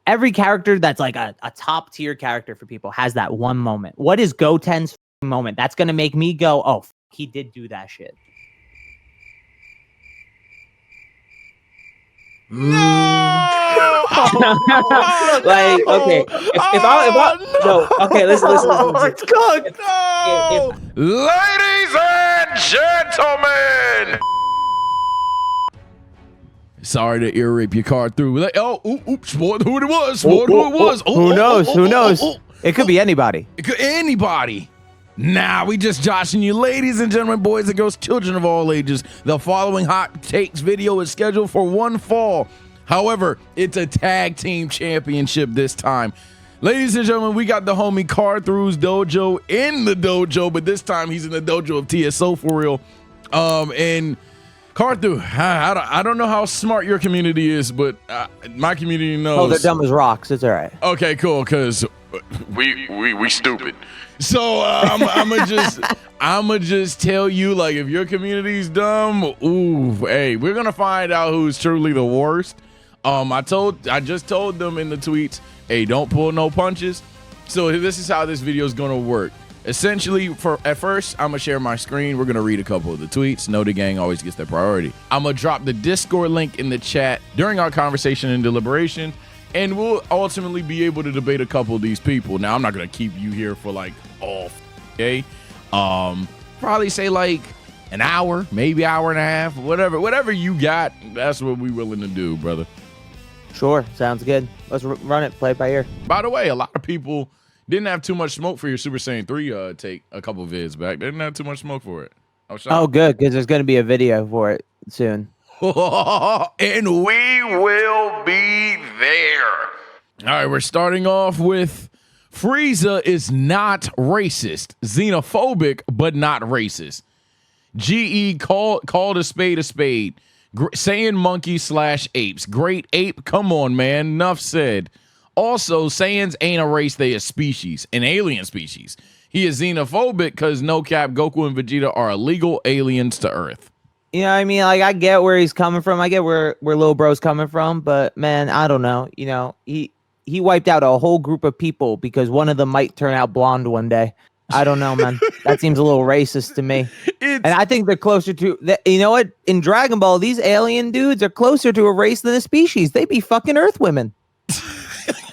every character that's like a top tier character for people has that one moment. What is Goten's moment that's gonna make me go, oh, he did do that shit? No! Like, okay, if I no, okay, listen. It's cooked. No! Ladies and gentlemen. Sorry to ear rape your car through. Like, oh, oops, who it was. Who knows? Who knows? It could be anybody. It could anybody. Nah, we just joshing you. Ladies and gentlemen, boys and girls, children of all ages, the following hot takes video is scheduled for one fall. However, it's a tag team championship this time. Ladies and gentlemen, we got the homie Carthru's dojo in the dojo, but this time he's in the dojo of TSO for real. And Carthu, I don't know how smart your community is, but my community knows. Oh, they're dumb as rocks. It's all right. Okay, cool, because we stupid. So I'ma just tell you, like, if your community's dumb, ooh, hey, we're gonna find out who's truly the worst. I just told them in the tweets, hey, don't pull no punches. So this is how this video is gonna work. Essentially, at first, I'm gonna share my screen. We're gonna read a couple of the tweets. Know the gang always gets their priority. I'm gonna drop the Discord link in the chat during our conversation and deliberation, and we'll ultimately be able to debate a couple of these people. Now, I'm not gonna keep you here for like all day. Probably say like an hour, maybe hour and a half, whatever you got. That's what we willing to do, brother. Sure, sounds good. Let's run it, play it by ear. By the way, a lot of people didn't have too much smoke for your Super Saiyan 3 take a couple of vids back. They didn't have too much smoke for it. Oh, good, because there's going to be a video for it soon. And we will be there. All right, we're starting off with Frieza is not racist. Xenophobic, but not racist. GE called a spade a spade. Saiyan monkey / apes. Great ape, come on, man. Enough said. Also, Saiyans ain't a race, they a species, an alien species. He is xenophobic because no cap, Goku and Vegeta are illegal aliens to Earth. You know what I mean? Like, I get where he's coming from. I get where Lil Bro's coming from, but man, I don't know. You know, he wiped out a whole group of people because one of them might turn out blonde one day. I don't know, man. That seems a little racist to me. And I think they're closer to, you know what? In Dragon Ball, these alien dudes are closer to a race than a species. They be fucking Earth women.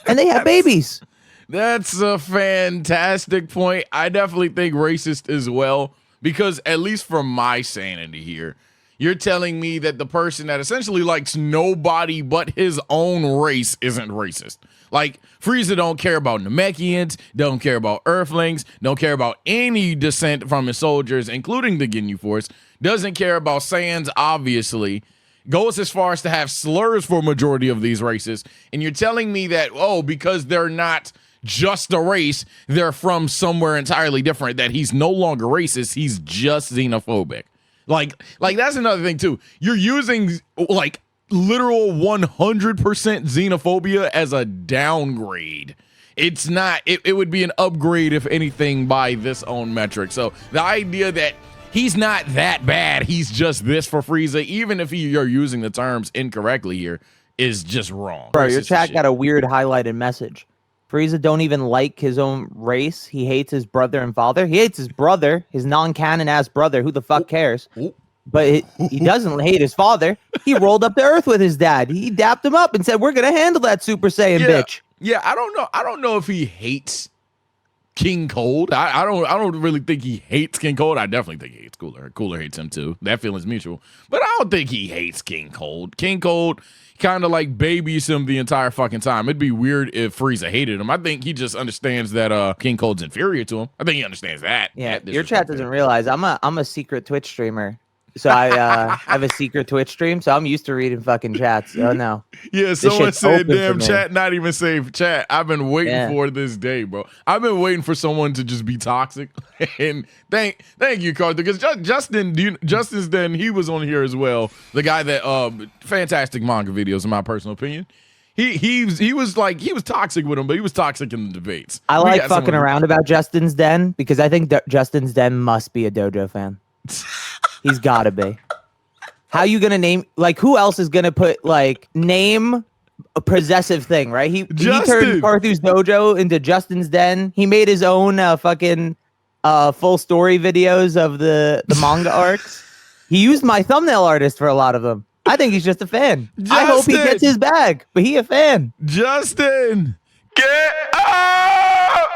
And they have babies. That's a fantastic point. I definitely think racist as well, because at least for my sanity here, you're telling me that the person that essentially likes nobody but his own race isn't racist. Like, Frieza don't care about Namekians, don't care about Earthlings, don't care about any descent from his soldiers, including the Ginyu Force, doesn't care about Saiyans, obviously, goes as far as to have slurs for a majority of these races. And you're telling me that, oh, because they're not just a race, they're from somewhere entirely different, that he's no longer racist, he's just xenophobic. Like that's another thing too. You're using like literal 100% xenophobia as a downgrade. It's not, it would be an upgrade if anything by this own metric. So the idea that he's not that bad, he's just this for Frieza, even if you're using the terms incorrectly here, is just wrong. Bro, your chat got a weird highlighted message. Frieza don't even like his own race. He hates his brother and father. He hates his brother, his non-canon ass brother. Who the fuck cares? But he doesn't hate his father. He rolled up to Earth with his dad. He dapped him up and said, "We're gonna handle that Super Saiyan bitch." Yeah, I don't know. I don't know if he hates King Cold. I don't really think he hates King Cold. I definitely think he hates Cooler. Cooler hates him too. That feeling's mutual. But I don't think he hates King Cold. King Cold kind of like babies him the entire fucking time. It'd be weird if Frieza hated him. I think he just understands that King Cold's inferior to him. I think he understands that. Yeah, your chat doesn't realize I'm a secret Twitch streamer. So I have a secret Twitch stream, so I'm used to reading fucking chats. Oh no. Yeah, someone said, damn, chat, not even save chat. I've been waiting for this day, bro. I've been waiting for someone to just be toxic. And thank you, Carter, because Justin's then, he was on here as well. The guy that fantastic manga videos, in my personal opinion. He was toxic with him, but he was toxic in the debates. I like fucking around about Justin's Den because I think Justin's Den must be a dojo fan. He's gotta be. How you gonna name, like, who else is gonna put like name a possessive thing, right? He Justin. turned Karthu's dojo into Justin's den. He made his own fucking full story videos of the manga arcs. He used my thumbnail artist for a lot of them. I think he's just a fan. I hope he gets his bag, but he a fan. Justin, get up!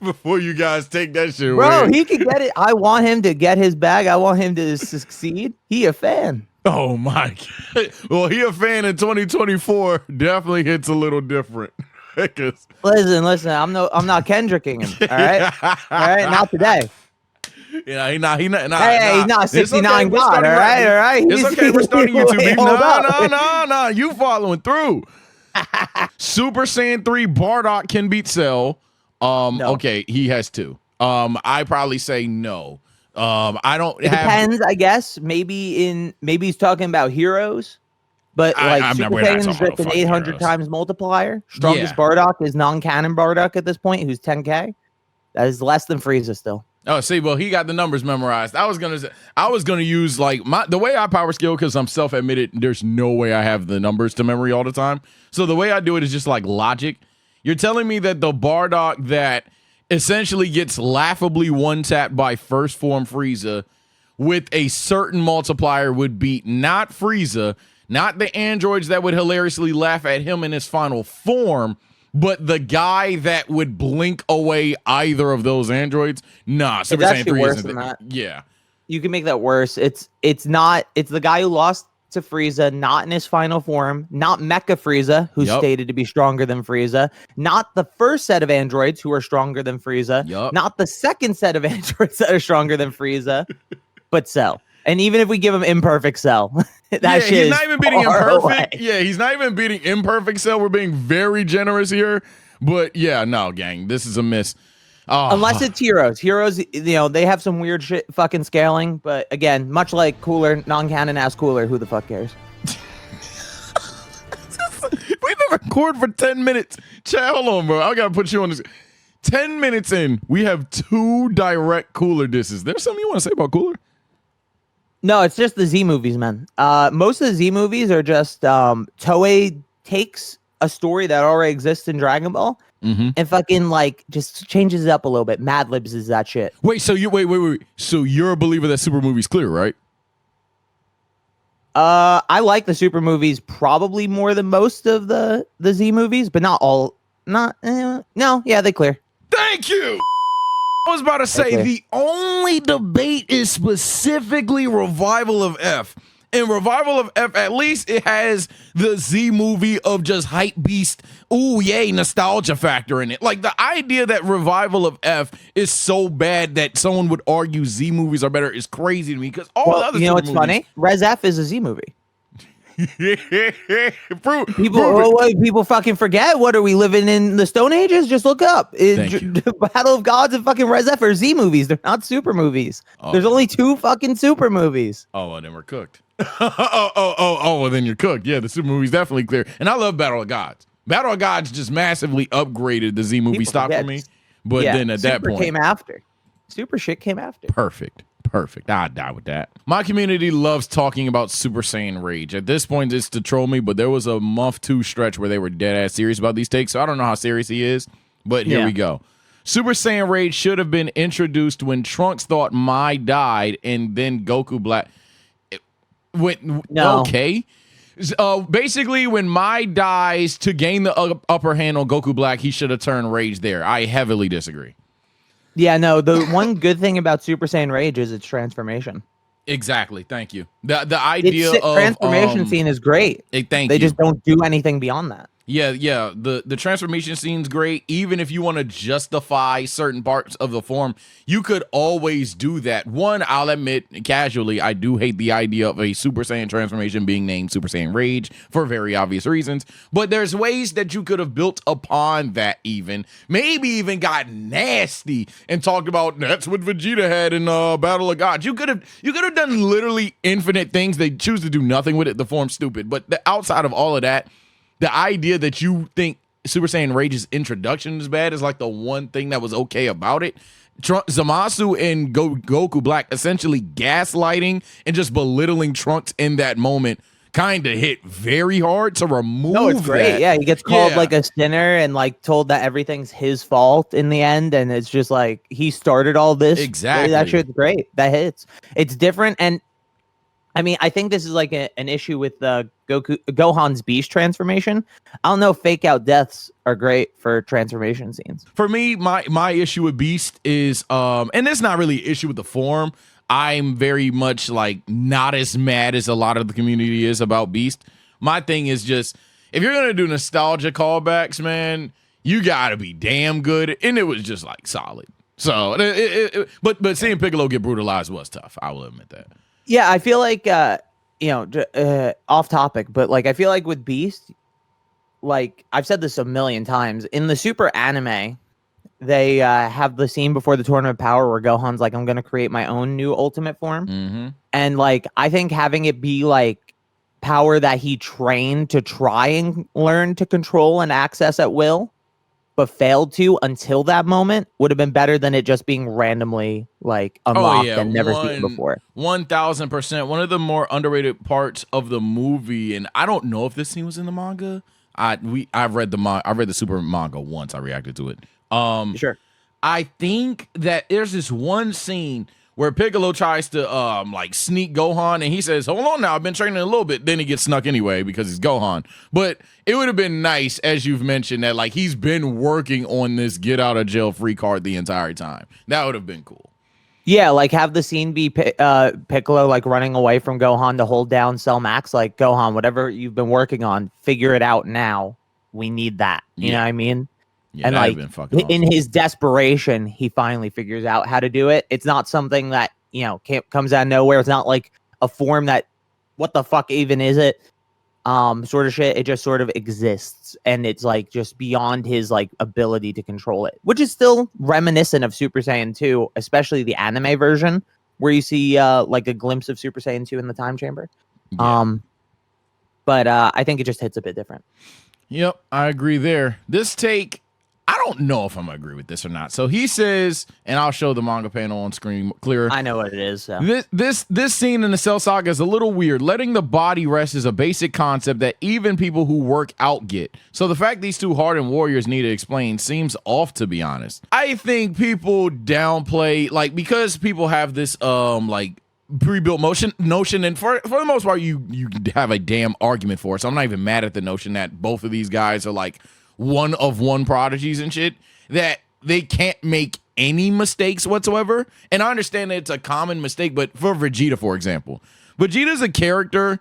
Before you guys take that shit away. Bro, he could get it. I want him to get his bag. I want him to succeed. He a fan. Oh my God. Well, he a fan in 2024. Definitely hits a little different. Listen. I'm not Kendricking him. All right, not today. Yeah, he's not. He's not a 69 okay, God. All right. It's okay. We're starting YouTube beef. Hold No. You following through? Super Saiyan 3 Bardock can beat Cell. No. Okay, he has 2. I probably say no. I don't it depends, I guess. Maybe he's talking about heroes, but like Super Saiyan's just an 800 times multiplier. Strongest Bardock is non-canon Bardock at this point, who's 10K. That is less than Frieza still. Oh, see, well, he got the numbers memorized. I was gonna use like the way I power skill, because I'm self-admitted. There's no way I have the numbers to memory all the time. So the way I do it is just like logic. You're telling me that the Bardock that essentially gets laughably one-tapped by first form Frieza with a certain multiplier would beat not Frieza, not the androids that would hilariously laugh at him in his final form, but the guy that would blink away either of those androids. Nah, Super Saiyan 3 worse isn't than that. Yeah. You can make that worse. It's the guy who lost to Frieza, not in his final form, not Mecha Frieza, who's stated to be stronger than Frieza, not the first set of androids who are stronger than Frieza, not the second set of androids that are stronger than Frieza, but Cell. And even if we give him imperfect Cell, he's not even beating imperfect. Yeah, he's not even beating imperfect Cell. We're being very generous here. But yeah, no, gang, this is a miss. Unless it's heroes. Heroes, they have some weird shit fucking scaling. But again, much like Cooler, non-canon ass Cooler, who the fuck cares? We've been recording for 10 minutes. Chat, hold on, bro. I gotta put you on this. 10 minutes in, we have 2 direct Cooler disses. There's something you want to say about Cooler? No, it's just the Z movies, man. Most of the Z movies are just Toei takes a story that already exists in Dragon Ball and fucking like just changes it up a little bit. Mad Libs is that shit. Wait, so wait. So you're a believer that Super movie's clear, right? I like the Super movies probably more than most of the Z movies, but not all. No, they clear. Thank you. I was about to say the only debate is specifically Revival of F. In Revival of F, at least it has the Z movie of just hype beast, ooh yay, nostalgia factor in it. Like the idea that Revival of F is so bad that someone would argue Z movies are better is crazy to me, because all the other what's funny? Res F is a Z movie. People fucking forget. What are we living in the Stone Ages? Just look up. Battle of Gods and fucking Res F are Z movies. They're not super movies. There's only 2 fucking super movies. Oh, well, then we're cooked. Well, then you're cooked. Yeah, the super movie's definitely clear. And I love Battle of Gods. Battle of Gods just massively upgraded the Z movie stock for me. But then at that point, came after. Super shit came after. Perfect. I'd die with that. My community loves talking about Super Saiyan Rage. At this point, it's to troll me, but there was a month 2 stretch where they were dead ass serious about these takes. So I don't know how serious he is, but here we go. Super Saiyan Rage should have been introduced when Trunks thought Mai died and then Goku Black. Okay. Basically, when Mai dies to gain the upper hand on Goku Black, he should have turned Rage there. I heavily disagree. Yeah, no, the one good thing about Super Saiyan Rage is its transformation. Exactly. Thank you. The idea of transformation scene is great. They just don't do anything beyond that. Yeah. The transformation scene's great. Even if you want to justify certain parts of the form, you could always do that. One, I'll admit casually, I do hate the idea of a Super Saiyan transformation being named Super Saiyan Rage for very obvious reasons. But there's ways that you could have built upon that even. Maybe even got nasty and talked about that's what Vegeta had in Battle of Gods. You could have done literally infinite things. They choose to do nothing with it. The form's stupid. But outside of all of that, the idea that you think Super Saiyan Rage's introduction is bad is like the one thing that was okay about it. Zamasu and Goku Black essentially gaslighting and just belittling Trunks in that moment kind of hit very hard to remove. No, it's great. That. Yeah, he gets called like a sinner and like told that everything's his fault in the end, and it's just like he started all this. Exactly. That shit's great. That hits. It's different, and I mean, I think this is like an issue with Gohan's Beast transformation. I don't know. Fake out deaths are great for transformation scenes. For me, my issue with Beast is and it's not really an issue with the form. I'm very much like not as mad as a lot of the community is about Beast. My thing is just, if you're gonna do nostalgia callbacks, man, you gotta be damn good, and it was just like solid. So, but seeing Piccolo get brutalized was tough. I will admit that. Yeah, I feel like off topic, but like I feel like with Beast, like I've said this a million times in the Super anime, they have the scene before the Tournament of Power where Gohan's like, I'm gonna create my own new ultimate form, and like I think having it be like power that he trained to try and learn to control and access at will, but failed to until that moment, would have been better than it just being randomly like unlocked and never seen before. 1000%. One of the more underrated parts of the movie, and I don't know if this scene was in the manga. I've read the Super manga once. I reacted to it. Sure. I think that there's this one scene where Piccolo tries to like sneak Gohan, and he says, hold on now, I've been training a little bit. Then he gets snuck anyway because he's Gohan. But it would have been nice, as you've mentioned, that like he's been working on this get out of jail free card the entire time. That would have been cool. Yeah, like have the scene be Piccolo like running away from Gohan to hold down Cell Max, like Gohan, whatever you've been working on, figure it out now. We need that. You know what I mean? Yeah, and like in his desperation, he finally figures out how to do it. It's not something that, you know, comes out of nowhere. It's not like a form that, what the fuck even is it? Sort of shit. It just sort of exists, and it's like just beyond his like ability to control it, which is still reminiscent of Super Saiyan 2, especially the anime version where you see like a glimpse of Super Saiyan 2 in the time chamber. Yeah. But I think it just hits a bit different. Yep, I agree there. This take, I don't know if I'm gonna agree with this or not. So he says, and I'll show the manga panel on screen clearer. I know what it is. So. This scene in the Cell Saga is a little weird. Letting the body rest is a basic concept that even people who work out get. So the fact these two hardened warriors need to explain seems off, to be honest. I think people downplay, like, because people have this like pre-built notion, and for the most part you have a damn argument for it. So I'm not even mad at the notion that both of these guys are like one of one prodigies and shit, that they can't make any mistakes whatsoever. And I understand that it's a common mistake, but for Vegeta, for example, Vegeta's a character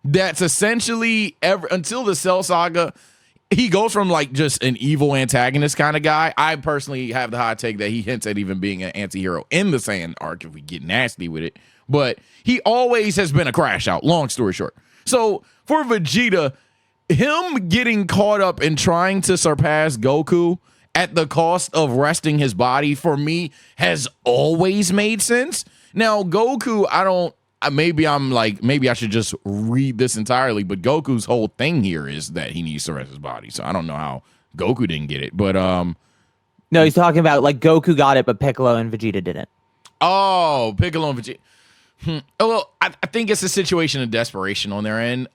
that's essentially until the Cell Saga, he goes from like just an evil antagonist kind of guy. I personally have the hot take that he hints at even being an anti-hero in the Saiyan arc if we get nasty with it, but he always has been a crash out, long story short. So for Vegeta, him getting caught up in trying to surpass Goku at the cost of resting his body, for me, has always made sense. Now, Goku, maybe I should just read this entirely, but Goku's whole thing here is that he needs to rest his body. So I don't know how Goku didn't get it, but no, he's talking about like Goku got it, but Piccolo and Vegeta didn't. Oh, Piccolo and Vegeta. Well, I think it's a situation of desperation on their end.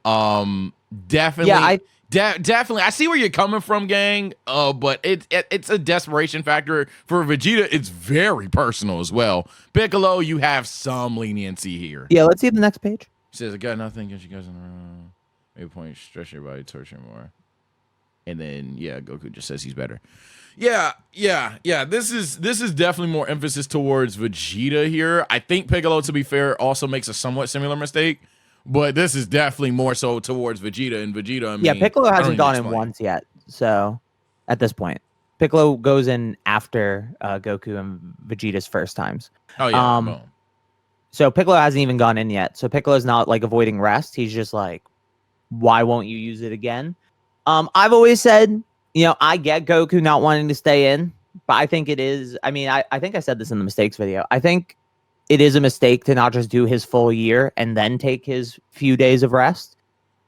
Definitely. Yeah, definitely. I see where you're coming from, gang. But it's a desperation factor. For Vegeta, it's very personal as well. Piccolo, you have some leniency here. Yeah, let's see the next page. He says, I got nothing against you guys in the room. Maybe point, stretch your body, torture more. And then, yeah, Goku just says he's better. Yeah. This is definitely more emphasis towards Vegeta here. I think Piccolo, to be fair, also makes a somewhat similar mistake, but this is definitely more so towards Vegeta. And Vegeta, I mean, yeah, Piccolo hasn't gone in once yet. So at this point, Piccolo goes in after Goku and Vegeta's first times. Oh yeah. Boom. So Piccolo hasn't even gone in yet. So Piccolo's not like avoiding rest. He's just like, why won't you use it again? I've always said, you know, I get Goku not wanting to stay in, but I think it is. I mean, I think I said this in the mistakes video. I think it is a mistake to not just do his full year and then take his few days of rest,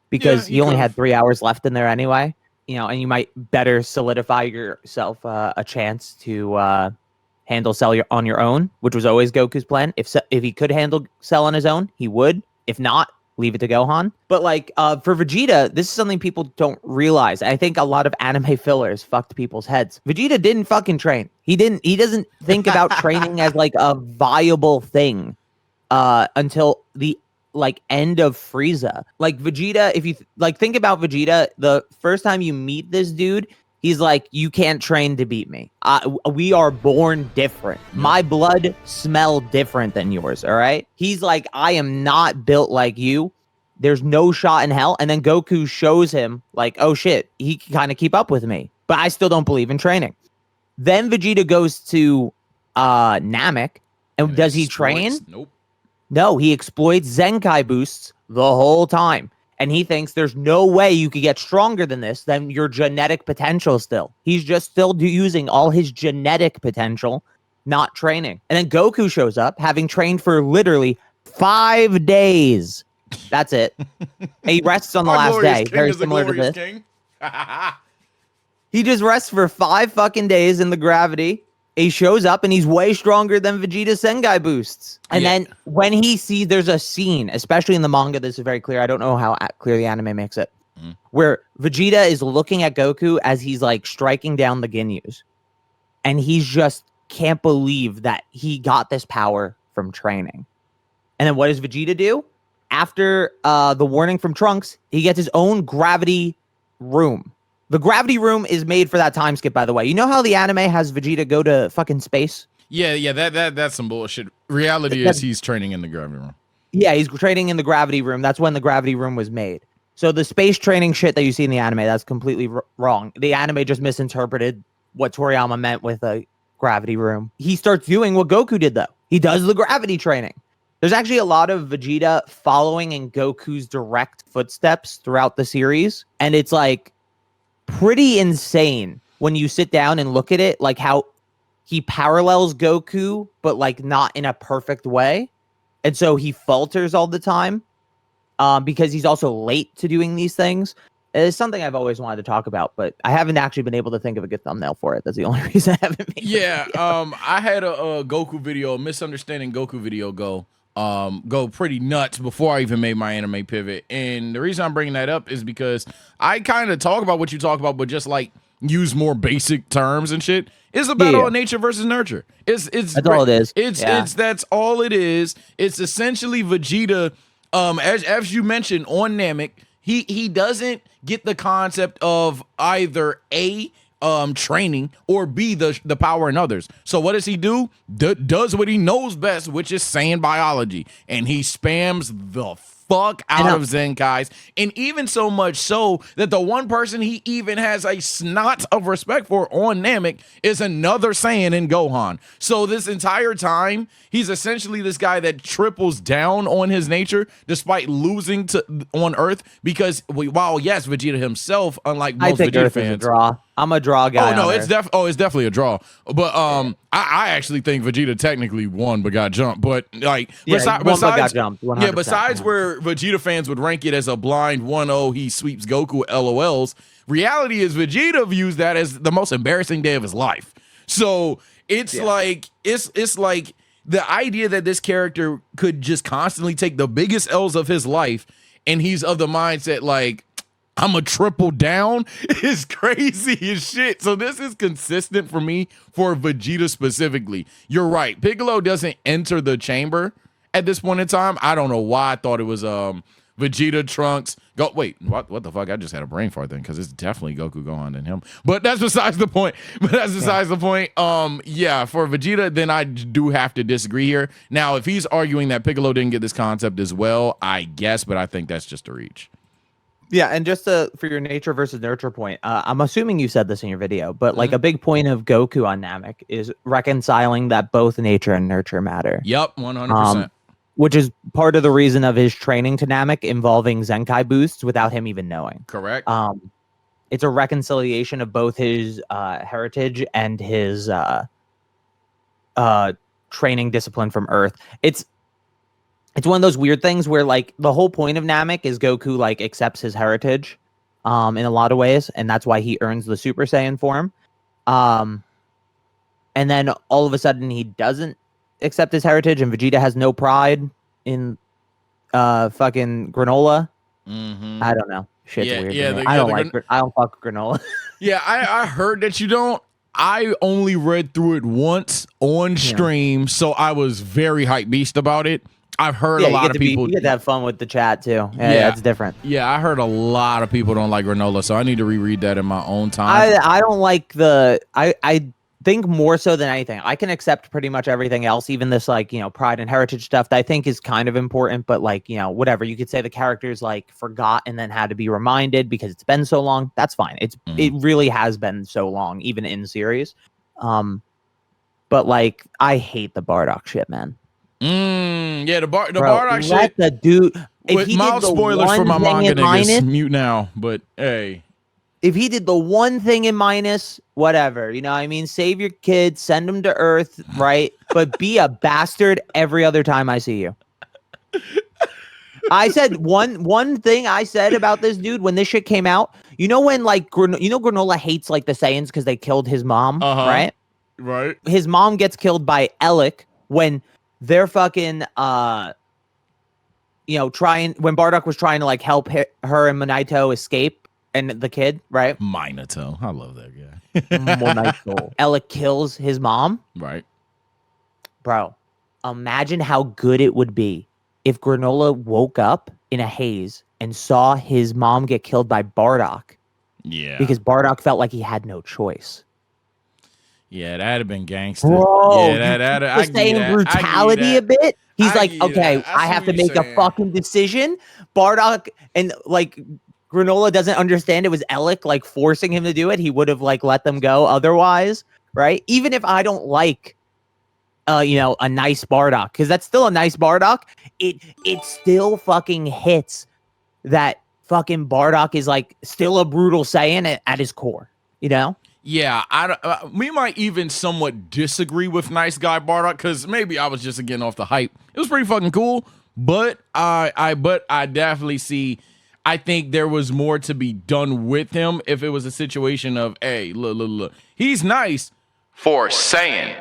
because he only had 3 hours left in there anyway. You know, and you might better solidify yourself a chance to handle Cell on your own, which was always Goku's plan. If he could handle Cell on his own, he would. If not, leave it to Gohan. But like for Vegeta, this is something people don't realize. I think a lot of anime fillers fucked people's heads. Vegeta didn't fucking train. He doesn't think about training as like a viable thing until the like end of Frieza. Like Vegeta, if you like think about Vegeta, the first time you meet this dude, he's like, you can't train to beat me. We are born different. My blood smell different than yours, all right? He's like, I am not built like you. There's no shot in hell. And then Goku shows him like, oh shit, he can kind of keep up with me. But I still don't believe in training. Then Vegeta goes to Namek. And does he train? Nope. No, he exploits Zenkai boosts the whole time. And he thinks there's no way you could get stronger than this, than your genetic potential still. He's just still using all his genetic potential, not training. And then Goku shows up, having trained for literally 5 days. That's it. And he rests on the last day. Very similar to this. He just rests for 5 fucking days in the gravity. He shows up and he's way stronger than Vegeta's Sengai boosts. And then when he sees, there's a scene, especially in the manga, this is very clear. I don't know how clear the anime makes it, where Vegeta is looking at Goku as he's like striking down the Ginyus. And he's just can't believe that he got this power from training. And then what does Vegeta do? After the warning from Trunks, he gets his own gravity room. The gravity room is made for that time skip, by the way. You know how the anime has Vegeta go to fucking space? Yeah, that's some bullshit. Reality is he's training in the gravity room. Yeah, he's training in the gravity room. That's when the gravity room was made. So the space training shit that you see in the anime, that's completely wrong. The anime just misinterpreted what Toriyama meant with a gravity room. He starts doing what Goku did, though. He does the gravity training. There's actually a lot of Vegeta following in Goku's direct footsteps throughout the series. And it's like pretty insane when you sit down and look at it, like how he parallels Goku, but like not in a perfect way. And so he falters all the time because he's also late to doing these things. It's something I've always wanted to talk about, but I haven't actually been able to think of a good thumbnail for it. That's the only reason I haven't made it. I had a Goku video, misunderstanding Goku video go pretty nuts before I even made my anime pivot. And the reason I'm bringing that up is because I kind of talk about what you talk about, but just like use more basic terms and shit. It's a battle of nature versus nurture. It's that's all it is. That's all it is. It's essentially Vegeta. As you mentioned on Namek, he doesn't get the concept of either A, training, or B, the power in others. So what does he do? Does what he knows best, which is Saiyan biology, and he spams the fuck out of Zenkais, and even so much so that the one person he even has a snot of respect for on Namek is another Saiyan in Gohan. So this entire time, he's essentially this guy that triples down on his nature despite losing on Earth, because while yes, Vegeta himself, unlike most Vegeta fans, I'm a draw guy. Oh no, it's definitely a draw. But I actually think Vegeta technically won but got jumped. But like besides where Vegeta fans would rank it as a blind 1-0, he sweeps Goku LOLs. Reality is Vegeta views that as the most embarrassing day of his life. So it's like it's like the idea that this character could just constantly take the biggest L's of his life, and he's of the mindset like, I'm a triple down, is crazy as shit. So this is consistent for me for Vegeta specifically. You're right. Piccolo doesn't enter the chamber at this point in time. I don't know why I thought it was Vegeta, Trunks. Wait, what the fuck? I just had a brain fart then, because it's definitely Goku, Gohan, and him. But that's besides the point. For Vegeta, then I do have to disagree here. Now, if he's arguing that Piccolo didn't get this concept as well, I guess, but I think that's just a reach. Yeah, and just for your nature versus nurture point, I'm assuming you said this in your video, but like a big point of Goku on Namek is reconciling that both nature and nurture matter. Yep, 100%. Which is part of the reason of his training to Namek involving Zenkai boosts without him even knowing. Correct. It's a reconciliation of both his heritage and his training discipline from Earth. It's one of those weird things where like the whole point of Namek is Goku like accepts his heritage in a lot of ways, and that's why he earns the Super Saiyan form. And then all of a sudden he doesn't accept his heritage, and Vegeta has no pride in fucking granola. Mm-hmm. I don't know. Shit's Yeah, weird. yeah, To me. the, I yeah, don't the like. I don't fuck with granola. Yeah, I heard that you don't. I only read through it once on Yeah. stream, so I was very hype beast about it. I've heard Yeah, a lot of people. you get to have fun with the chat too. Yeah, Yeah, that's different. Yeah, I heard a lot of people don't like granola, so I need to reread that in my own time. I don't like the. I think more so than anything, I can accept pretty much everything else, even this like pride and heritage stuff that I think is kind of important. But like whatever you could say, the characters like forgot and then had to be reminded because it's been so long. That's fine. It really has been so long, even in series. But like I hate the Bardock shit, man. Yeah, the Bro, Bardock let shit. the dude. If With he did mild the spoilers for one my thing manga in niggas, minus, mute now. But hey, if he did the one thing in minus, whatever, I mean, save your kids, send them to Earth, right? But be a bastard every other time I see you. I said one thing I said about this dude when this shit came out. When like Granola hates like the Saiyans because they killed his mom, right? Right. His mom gets killed by Elec when they're fucking when Bardock was trying to like help her and Monito escape and the kid, right? Minato. I love that guy. Monito. Ella kills his mom. Right. Bro, imagine how good it would be if Granola woke up in a haze and saw his mom get killed by Bardock. Yeah. Because Bardock felt like he had no choice. Yeah, that'd have been gangster. Bro, Yeah, I saying brutality a bit. He's like, okay, I have to make a fucking decision. Bardock and like Granola doesn't understand it was Elec like forcing him to do it. He would have like let them go otherwise, right? Even if I don't like a nice Bardock, because that's still a nice Bardock, it still fucking hits that fucking Bardock is like still a brutal Saiyan at his core, Yeah, we might even somewhat disagree with Nice Guy Bardock because maybe I was just getting off the hype. It was pretty fucking cool, but I definitely see. I think there was more to be done with him if it was a situation of, hey, look, he's nice for Saiyan.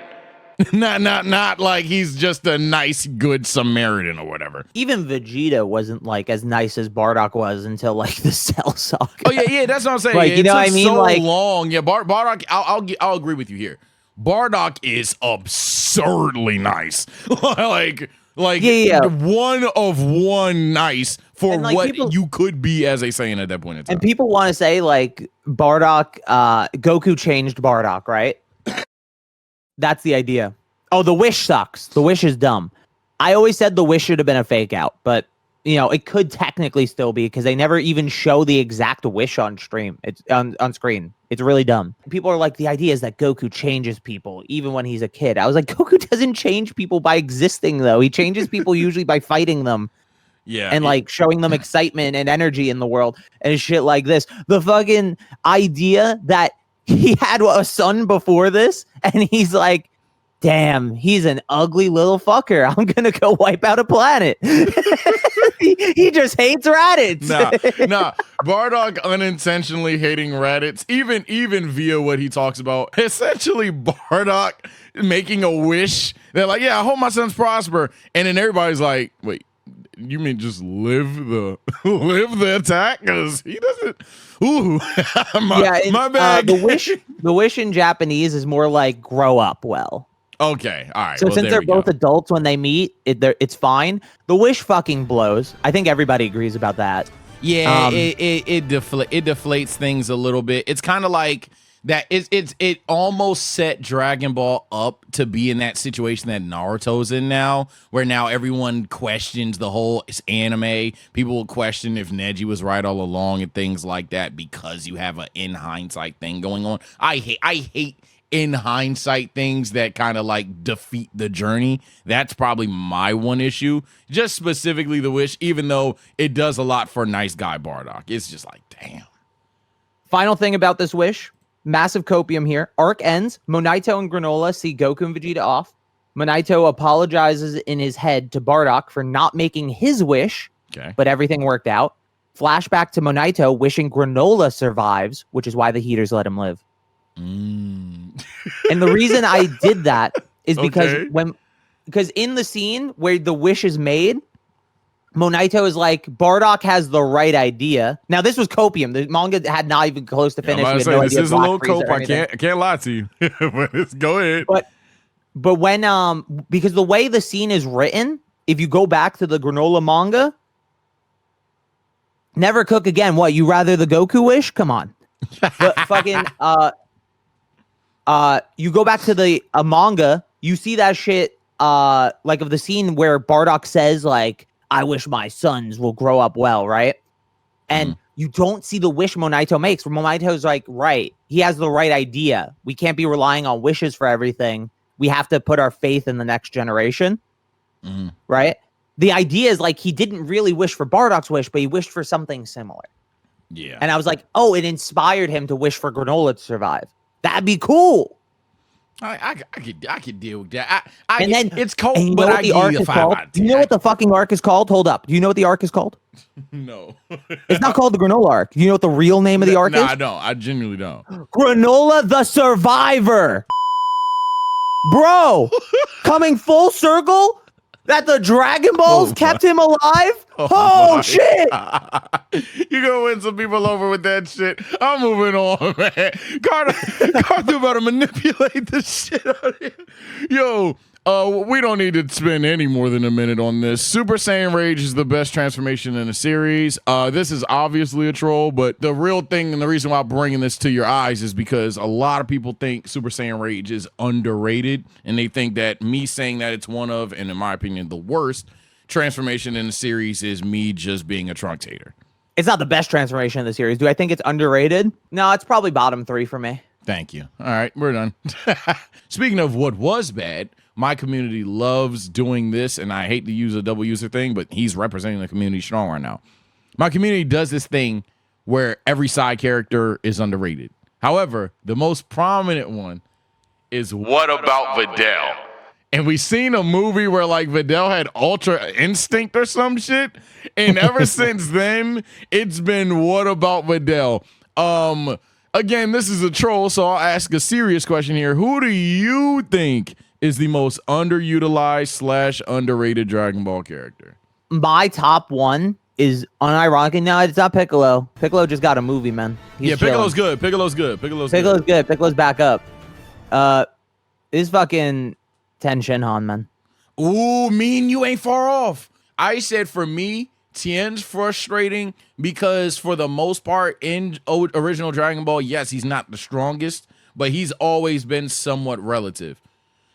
not like he's just a nice, good Samaritan or whatever. Even Vegeta wasn't like as nice as Bardock was until like the Cell saga. Oh yeah, that's what I'm saying. Like, it took what I mean? So like long. Yeah, Bardock. I'll agree with you here. Bardock is absurdly nice. like yeah. one of one nice for like, what you could be as a Saiyan at that point in time. And people want to say like Bardock, Goku changed Bardock, right? That's the idea. Oh, the wish sucks. The wish is dumb. I always said the wish should have been a fake out, but it could technically still be because they never even show the exact wish on stream. It's on screen. It's really dumb. People are like, the idea is that Goku changes people even when he's a kid. I was like, Goku doesn't change people by existing though. He changes people usually by fighting them. Yeah. And like showing them excitement and energy in the world and shit like this. The fucking idea that he had a son before this and he's like, damn, he's an ugly little fucker. I'm gonna go wipe out a planet. he just hates Raditz. Nah. Bardock unintentionally hating Raditz, even via what he talks about. Essentially, Bardock making a wish. They're like, yeah, I hope my sons prosper. And then everybody's like, wait, you mean just live the attack? Because he doesn't. Ooh, my bad. The wish in Japanese is more like grow up well. Okay, all right. So since they're both adults when they meet, it's fine. The wish fucking blows. I think everybody agrees about that. Yeah, it deflates things a little bit. It's kind of like that. It almost set Dragon Ball up to be in that situation that Naruto's in now, where now everyone questions the whole anime. People will question if Neji was right all along and things like that because you have a in hindsight thing going on. I hate in hindsight things that kind of like defeat the journey. That's probably my one issue. Just specifically the wish, even though it does a lot for nice guy Bardock. It's just like, damn. Final thing about this wish, massive copium here. Arc ends. Monito and Granola see Goku and Vegeta off. Monito apologizes in his head to Bardock for not making his wish, but everything worked out. Flashback to Monito wishing Granola survives, which is why the Heaters let him live. And the reason I did that is because because in the scene where the wish is made, Monaito is like, Bardock has the right idea. Now, this was copium. The manga had not even close to finish. I'm about to We had say, no this idea is a Black little Frieza cope. or I anything. can't lie to you. Go ahead. But when because the way the scene is written, if you go back to the Granola manga, never cook again. What, you rather the Goku wish? Come on. The fucking you go back to the manga, you see that shit like of the scene where Bardock says like, I wish my sons will grow up well, right? And you don't see the wish Monaito makes. Where Monaito's like, right, he has the right idea. We can't be relying on wishes for everything. We have to put our faith in the next generation, right? The idea is like he didn't really wish for Bardock's wish, but he wished for something similar. Yeah. And I was like, oh, it inspired him to wish for Granola to survive. That'd be cool. I could deal with that. And then it's cold, and you but know I what the give arc you a is 5 called? out of 10. You know what the fucking arc is called? Hold up. Do you know what the arc is called? No. It's not called the Granola arc. You know what the real name of the arc No, is? I don't. I genuinely don't. Granola the Survivor. Bro, coming full circle that the Dragon Balls kept him alive? Oh shit. You gonna win some people over with that shit. I'm moving on, man. Carter about to manipulate the shit out of him. Yo, we don't need to spend any more than a minute on this. Super Saiyan Rage is the best transformation in the series. This is obviously a troll, but the real thing and the reason why I'm bringing this to your eyes is because a lot of people think Super Saiyan Rage is underrated, and they think that me saying that it's one of, and in my opinion, the worst transformation in the series is me just being a Trunks hater. It's not the best transformation in the series. Do I think it's underrated? No, it's probably bottom 3 for me. Thank you. All right, we're done. Speaking of what was bad, my community loves doing this, and I hate to use a double user thing, but he's representing the community strong right now. My community does this thing where every side character is underrated. However, the most prominent one is what about Videl? And we seen a movie where like Videl had Ultra Instinct or some shit, and ever since then, it's been what about Videl? Again, this is a troll, so I'll ask a serious question here. Who do you think is the most underutilized / underrated Dragon Ball character? My top one is unironically. No, it's not Piccolo. Piccolo just got a movie, man. He's Piccolo's chilling. good. Piccolo's good. Piccolo's good. Piccolo's back up. This fucking Ten Shinhan, man. Ooh, me and you ain't far off. I said for me, Tien's frustrating because for the most part in original Dragon Ball, yes, he's not the strongest, but he's always been somewhat relative.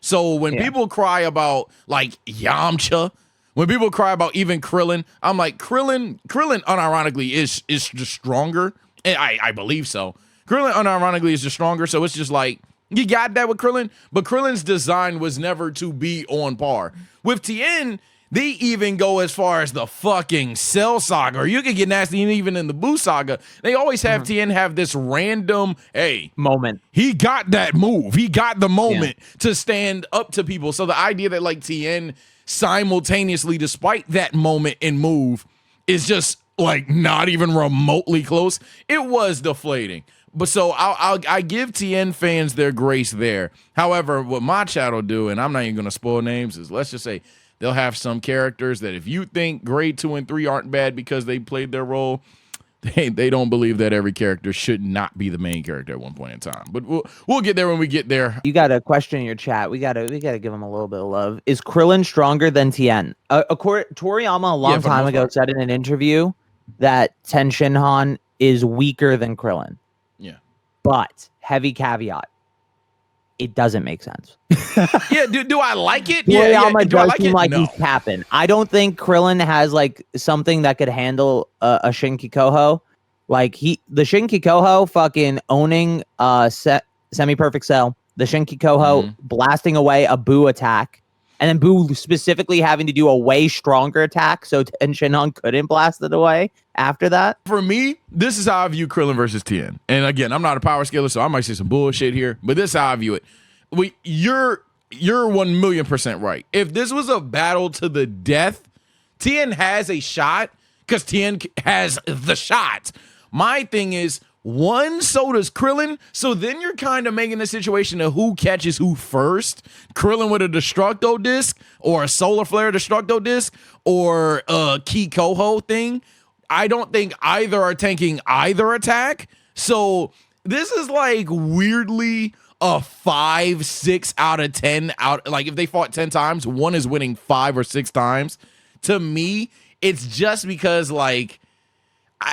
So when people cry about like Yamcha, when people cry about even Krillin, I'm like, Krillin unironically is just stronger. And I believe so. Krillin unironically is just stronger. So it's just like, you got that with Krillin, but Krillin's design was never to be on par. With Tien, they even go as far as the fucking Cell Saga, or you could get nasty even in the Buu Saga. They always have Tien have this random, moment. He got that move. He got the moment to stand up to people. So the idea that like Tien simultaneously, despite that moment and move, is just like not even remotely close, it was deflating. But so I give Tien fans their grace there. However, what my chat will do, and I'm not even going to spoil names, is let's just say they'll have some characters that if you think grade 2 and 3 aren't bad because they played their role, they don't believe that every character should not be the main character at one point in time. But we'll get there when we get there. You got a question in your chat. We gotta give him a little bit of love. Is Krillin stronger than Tien? Toriyama a long time ago said in an interview that Ten Shinhan is weaker than Krillin. Yeah. But heavy caveat, it doesn't make sense. Yeah, do I like it? Toriyama Do I does like seem it? like No. he's capping. I don't think Krillin has like something that could handle a Shinki Koho. Like the Shinki Koho fucking owning semi-perfect cell, the Shinki Koho blasting away a Buu attack, and then Buu specifically having to do a way stronger attack so Ten Shinhan couldn't blast it away after that. For me, this is how I view Krillin versus Tien. And again, I'm not a power scaler, so I might say some bullshit here, but this is how I view it. You're 1,000,000% right. If this was a battle to the death, Tien has a shot because Tien has the shot. My thing is, one, so does Krillin. So then you're kind of making the situation of who catches who first. Krillin with a Destructo disc or a Solar Flare Destructo disc or a Ki Koho thing. I don't think either are tanking either attack. So this is like weirdly a 5, 6 out of 10 out. Like if they fought 10 times, one is winning 5 or 6 times. To me, it's just because like,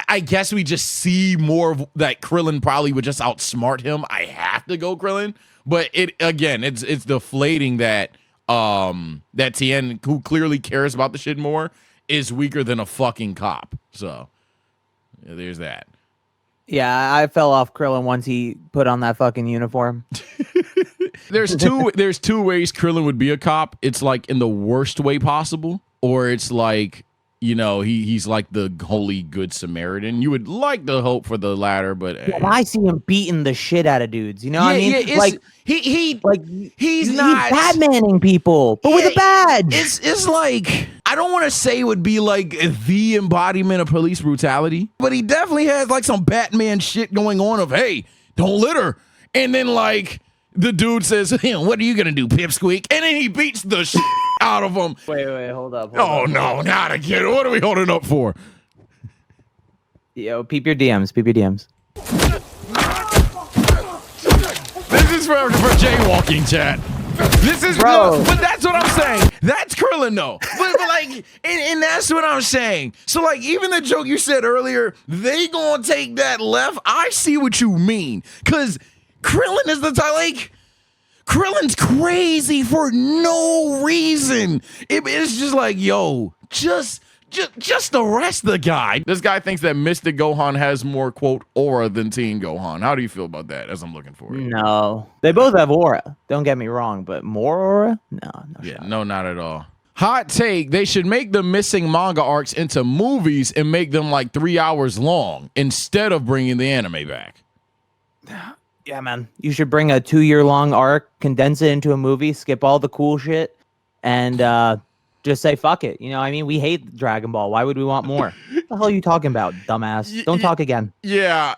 I guess we just see more of that Krillin probably would just outsmart him. I have to go Krillin, but it's deflating that that Tien, who clearly cares about the shit more, is weaker than a fucking cop. So yeah, there's that. Yeah, I fell off Krillin once he put on that fucking uniform. There's two ways Krillin would be a cop. It's like in the worst way possible, or it's like, you know, he's like the holy good Samaritan. You would like to hope for the latter, but I see him beating the shit out of dudes. You know what I mean? Yeah, like he's not Batmaning people, but with a badge. It's like, I don't want to say it would be like the embodiment of police brutality, but he definitely has like some Batman shit going on of, hey, don't litter. And then like the dude says, hey, what are you gonna do, pipsqueak? And then he beats the shit out of him. Wait, hold up. No, not again. What are we holding up for? Yo, peep your DMs. This is for jaywalking, chat. This is Bro. But that's what I'm saying. That's Krillin though. But like, and that's what I'm saying. So like, even the joke you said earlier, they gonna take that left. I see what you mean, cause Krillin is the type like. Krillin's crazy for no reason. It's just like, yo, just arrest the guy. This guy thinks that Mystic Gohan has more, quote, aura than Teen Gohan. How do you feel about that as I'm looking for it? No. They both have aura. Don't get me wrong, but more aura? No shot. No, not at all. Hot take, they should make the missing manga arcs into movies and make them like 3 hours long instead of bringing the anime back. Yeah, man. You should bring a 2-year-long arc, condense it into a movie, skip all the cool shit, and just say fuck it. You know, I mean, we hate Dragon Ball. Why would we want more? What the hell are you talking about, dumbass? Don't talk again. Yeah,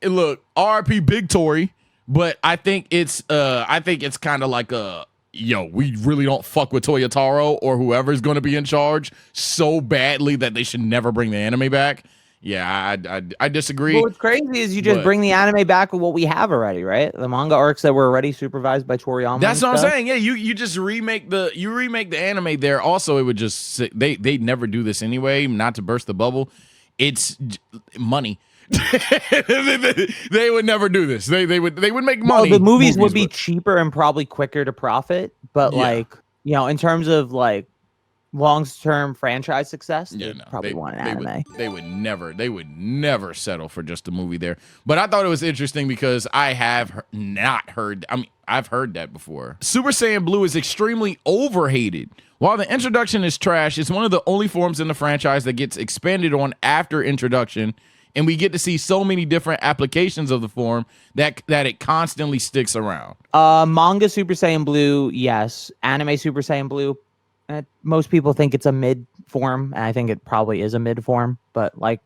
look, RP Big Tory, but I think it's kind of like we really don't fuck with Toyotaro or whoever's going to be in charge so badly that they should never bring the anime back. Yeah, I disagree. Well, what's crazy is you just bring the anime back with what we have already, right? The manga arcs that were already supervised by Toriyama. That's what I'm saying. Yeah, you just remake the anime there. Also, it would just they'd never do this anyway. Not to burst the bubble, it's money. They would never do this. They would make money. Well, the movies would be cheaper and probably quicker to profit, but like, you know, in terms of like long-term franchise success, probably want an anime. They would never settle for just a movie there. But I thought it was interesting because I have not heard. I mean, I've heard that before. Super Saiyan Blue is extremely overhated. While the introduction is trash, it's one of the only forms in the franchise that gets expanded on after introduction, and we get to see so many different applications of the form that it constantly sticks around. Manga Super Saiyan Blue, yes. Anime Super Saiyan Blue, most people think it's a mid form, and I think it probably is a mid form, but like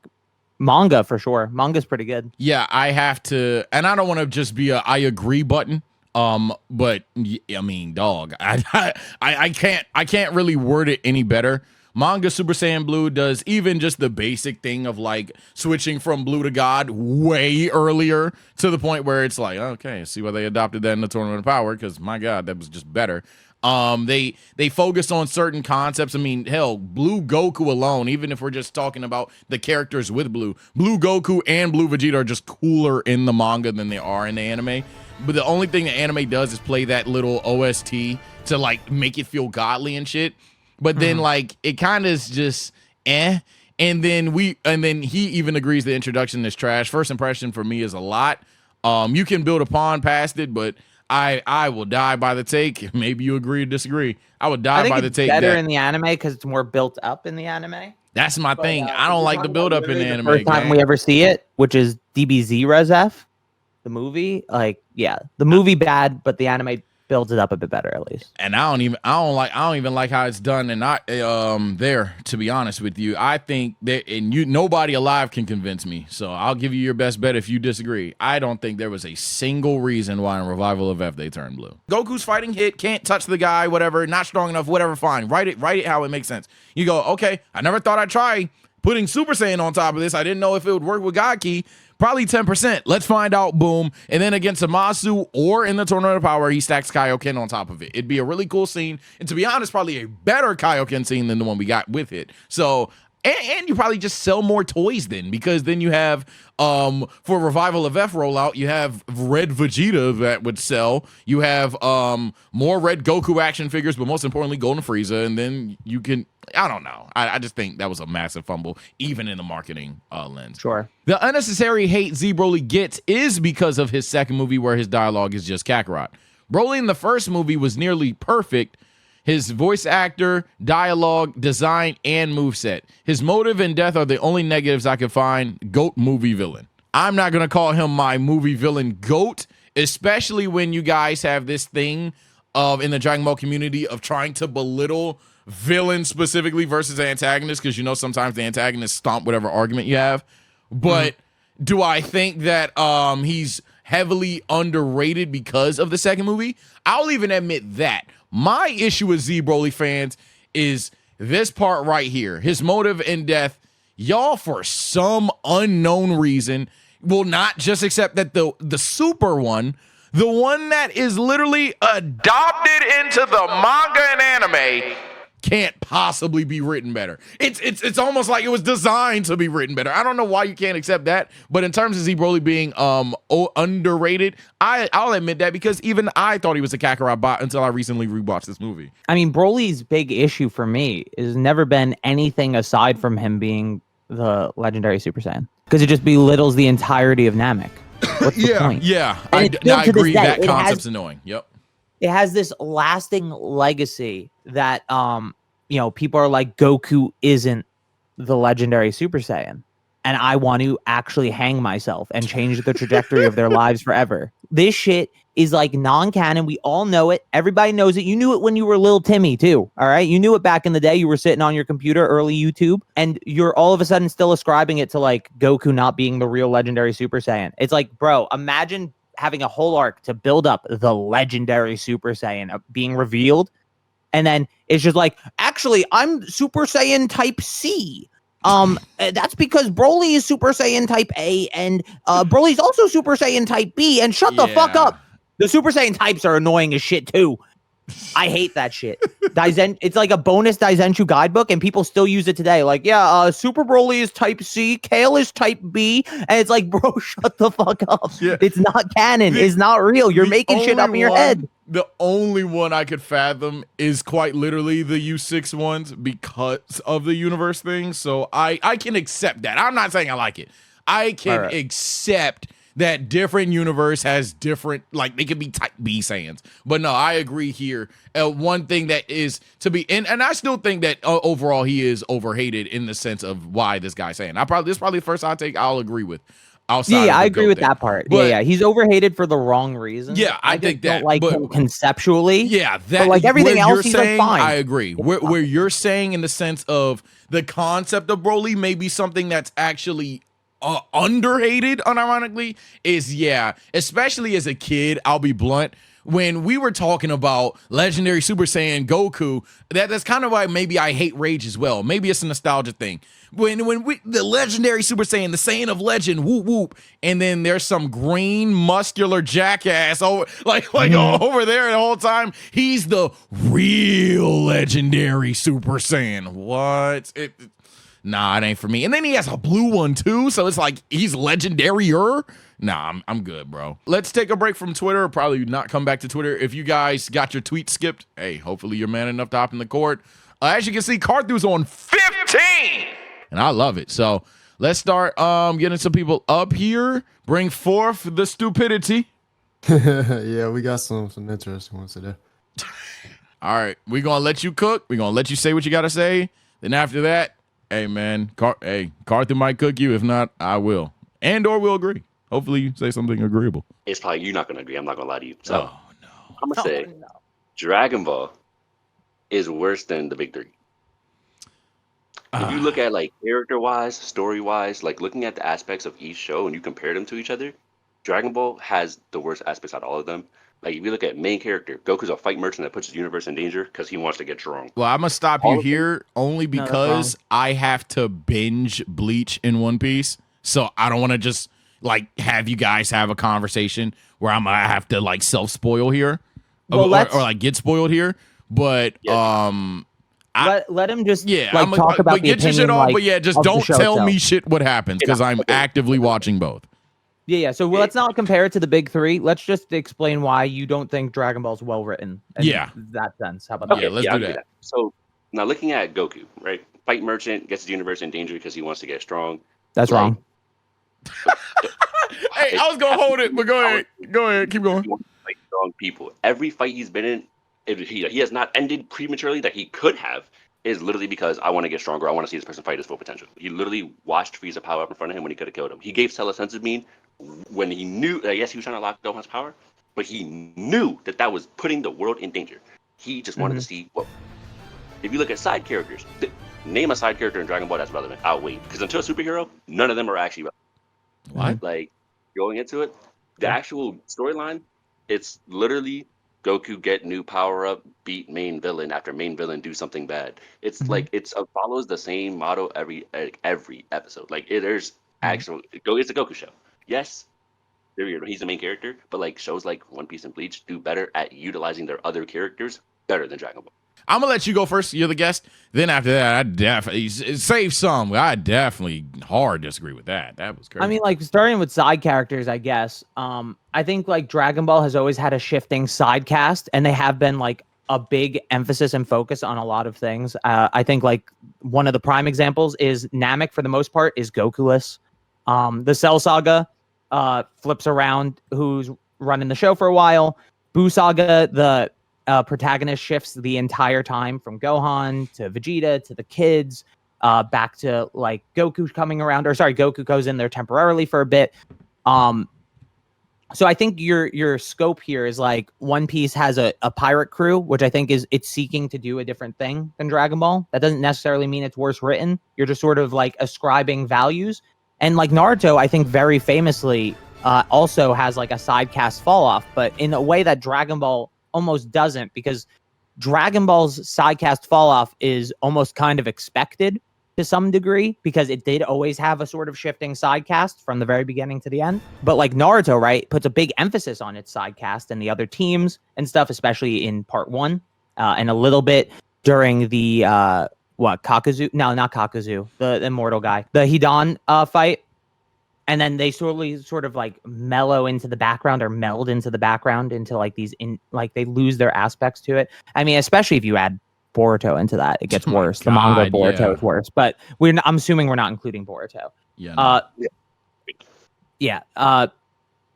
manga for sure. Manga's pretty good. Yeah, I have to, and I don't want to just be a I agree button. But I mean, dog, I can't really word it any better. Manga Super Saiyan Blue does even just the basic thing of like switching from blue to God way earlier to the point where it's like, okay, see why they adopted that in the Tournament of Power, because my God, that was just better. They focus on certain concepts. I mean, hell, Blue Goku alone, even if we're just talking about the characters with Blue Goku and Blue Vegeta are just cooler in the manga than they are in the anime. But the only thing the anime does is play that little OST to like make it feel godly and shit. But then like it kind of is just And then he even agrees the introduction is trash. First impression for me is a lot. You can build upon past it, but I will die by the take. Maybe you agree or disagree. I would die by the take. Better in the anime because it's more built up in the anime. That's my thing. I don't like the build up in the anime. First time we ever see it, which is DBZ Res F, the movie. Like, yeah, the movie bad, but the anime builds it up a bit better at least. And I don't even like how it's done. And there, to be honest with you, I think that, and nobody alive can convince me. So I'll give you your best bet if you disagree. I don't think there was a single reason why in Revival of F they turned blue. Goku's fighting hit, can't touch the guy, whatever, not strong enough, whatever, fine. Write it how it makes sense. You go, okay, I never thought I'd try putting Super Saiyan on top of this. I didn't know if it would work with God Ki. Probably 10%. Let's find out. Boom. And then against Zamasu or in the Tournament of Power, he stacks Kaioken on top of it. It'd be a really cool scene. And to be honest, probably a better Kaioken scene than the one we got with it. So, and you probably just sell more toys then, because then you have, for Revival of F rollout, you have Red Vegeta that would sell. You have more Red Goku action figures, but most importantly, Golden Frieza. And then you can, I don't know. I just think that was a massive fumble, even in the marketing lens. Sure. The unnecessary hate Z Broly gets is because of his second movie where his dialogue is just Kakarot. Broly in the first movie was nearly perfect. His voice actor, dialogue, design, and moveset. His motive and death are the only negatives I could find. GOAT movie villain. I'm not going to call him my movie villain GOAT, especially when you guys have this thing of in the Dragon Ball community of trying to belittle villain specifically versus antagonist, because you know sometimes the antagonist stomp whatever argument you have. But do I think that he's heavily underrated because of the second movie? I'll even admit that. My issue with Z Broly fans is this part right here. His motive and death. Y'all, for some unknown reason, will not just accept that the super one, the one that is literally adopted into the manga and anime, can't possibly be written better. It's almost like it was designed to be written better. I don't know why you can't accept that, but in terms of Z Broly being underrated, I'll admit that, because even I thought he was a Kakarot bot until I recently rewatched this movie. I mean, Broly's big issue for me has never been anything aside from him being the legendary Super Saiyan, because it just belittles the entirety of Namek. What's the point? Yeah, I agree. That concept's annoying. Yep. It has this lasting legacy that people are like, Goku isn't the legendary Super Saiyan, and I want to actually hang myself and change the trajectory of their lives forever. This shit is like non-canon. We all know it. Everybody knows it. You knew it when you were little Timmy too. All right. You knew it back in the day. You were sitting on your computer, early YouTube, and you're all of a sudden still ascribing it to like Goku not being the real legendary Super Saiyan. It's like, bro, imagine having a whole arc to build up the legendary Super Saiyan being revealed, and then it's just like, actually, I'm Super Saiyan type C. That's because Broly is Super Saiyan type A, and Broly's also Super Saiyan type B, and shut the fuck up. The Super Saiyan types are annoying as shit too. I hate that shit. It's like a bonus Daizenshu guidebook, and people still use it today. Like, Super Broly is type C, Kale is type B, and it's like, bro, shut the fuck up. Yeah. It's not canon. It's not real. You're making shit up in your head. The only one I could fathom is quite literally the U6 ones because of the universe thing. So I can accept that. I'm not saying I like it. I can accept that different universe has different, like, they could be type B Saiyans. But no, I agree here. One thing that is to be, and I still think that overall he is overhated in the sense of why this guy's saying. This is probably the first hot take I'll agree with. I agree with that part. But, he's overhated for the wrong reasons. Yeah, I think that. Don't like him conceptually. Yeah, that. But like everything else, he's like fine. I agree. Where you're saying in the sense of the concept of Broly may be something that's actually underhated, unironically, is especially as a kid, I'll be blunt, when we were talking about legendary Super Saiyan Goku, that's kind of why maybe I hate Rage as well. Maybe it's a nostalgia thing. When we the legendary Super Saiyan, the Saiyan of legend, whoop whoop, and then there's some green muscular jackass over over there the whole time. He's the real legendary Super Saiyan. What? Nah, it ain't for me. And then he has a blue one too, so it's like he's legendary-er. Nah, I'm good, bro. Let's take a break from Twitter. Probably not come back to Twitter. If you guys got your tweets skipped, hey, hopefully you're man enough to hop in the court. As you can see, Carthew's on 15, and I love it. So let's start getting some people up here. Bring forth the stupidity. Yeah, we got some interesting ones today. All right, we're gonna let you cook. We're gonna let you say what you gotta say. Then after that, hey man, Carthew might cook you. If not, I will, or we'll agree. Hopefully, you say something agreeable. It's probably you're not gonna agree. I'm not gonna lie to you. So, oh no. I'm gonna say no. Dragon Ball is worse than the big three. If you look at like character wise, story wise, like looking at the aspects of each show and you compare them to each other, Dragon Ball has the worst aspects out of all of them. Like if you look at main character, Goku's a fight merchant that puts his universe in danger because he wants to get strong. Well, I'm gonna stop All you of them- here only No, that's wrong. because I have to binge Bleach in One Piece, so I don't want to just like have you guys have a conversation where I'm gonna have to like self spoil here, Well, or like get spoiled here. But let him just yeah, like talk about but the get your opinion, shit off. like, But yeah, just of the don't show tell itself. me shit what happens because I'm actively watching both. Yeah. So let's not compare it to the big three. Let's just explain why you don't think Dragon Ball is well written. In Yeah. that sense. How about that? Yeah, let's I'll do give you that. So now looking at Goku, right? Fight merchant gets his universe in danger because he wants to get strong. That's Like, wrong. Hey, I was gonna hold it, but go ahead, keep going. He wants to fight strong people. Every fight he's been in, if he has not ended prematurely that he could have, is literally because I want to get stronger. I want to see this person fight his full potential. He literally watched Frieza power up in front of him when he could have killed him. He gave Cell a sense of mean when he knew, yes, he was trying to lock Gohan's power, but he knew that that was putting the world in danger. He just wanted to see what. If you look at side characters, name a side character in Dragon Ball that's relevant. I'll wait. Because until a superhero, none of them are actually relevant. What? Like, going into it, the actual storyline, it's literally Goku get new power up, beat main villain after main villain do something bad. It's like it follows the same motto every episode. Like there's actual it's a Goku show. Yes, he's the main character, but like shows like One Piece and Bleach do better at utilizing their other characters better than Dragon Ball. I'm gonna let you go first. You're the guest. Then after that, I definitely save some. I definitely hard disagree with that. That was crazy. I mean, like starting with side characters, I guess. I think like Dragon Ball has always had a shifting side cast, and they have been like a big emphasis and focus on a lot of things. I think like one of the prime examples is Namek. For the most part, is Goku-less. The Cell Saga flips around who's running the show for a while. Buu Saga, the protagonist shifts the entire time from Gohan to Vegeta to the kids, back to like Goku coming around, or sorry, Goku goes in there temporarily for a bit. So I think your scope here is like One Piece has a pirate crew, which I think it's seeking to do a different thing than Dragon Ball. That doesn't necessarily mean it's worse written. You're just sort of like ascribing values. And like Naruto, I think very famously also has like a side cast fall off, but in a way that Dragon Ball almost doesn't, because Dragon Ball's sidecast fall off is almost kind of expected to some degree, because it did always have a sort of shifting sidecast from the very beginning to the end. But like Naruto, right, puts a big emphasis on its sidecast and the other teams and stuff, especially in part 1, and a little bit during the Kakazu? No, not Kakazu, the immortal guy, the Hidan fight. And then they sort of like mellow into the background, or meld into the background into like these like they lose their aspects to it. I mean, especially if you add Boruto into that, it gets worse. The manga Boruto is worse, but I'm assuming we're not including Boruto. Yeah. Yeah.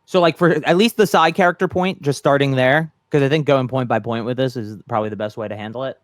So like for at least the side character point, just starting there, because I think going point by point with this is probably the best way to handle it.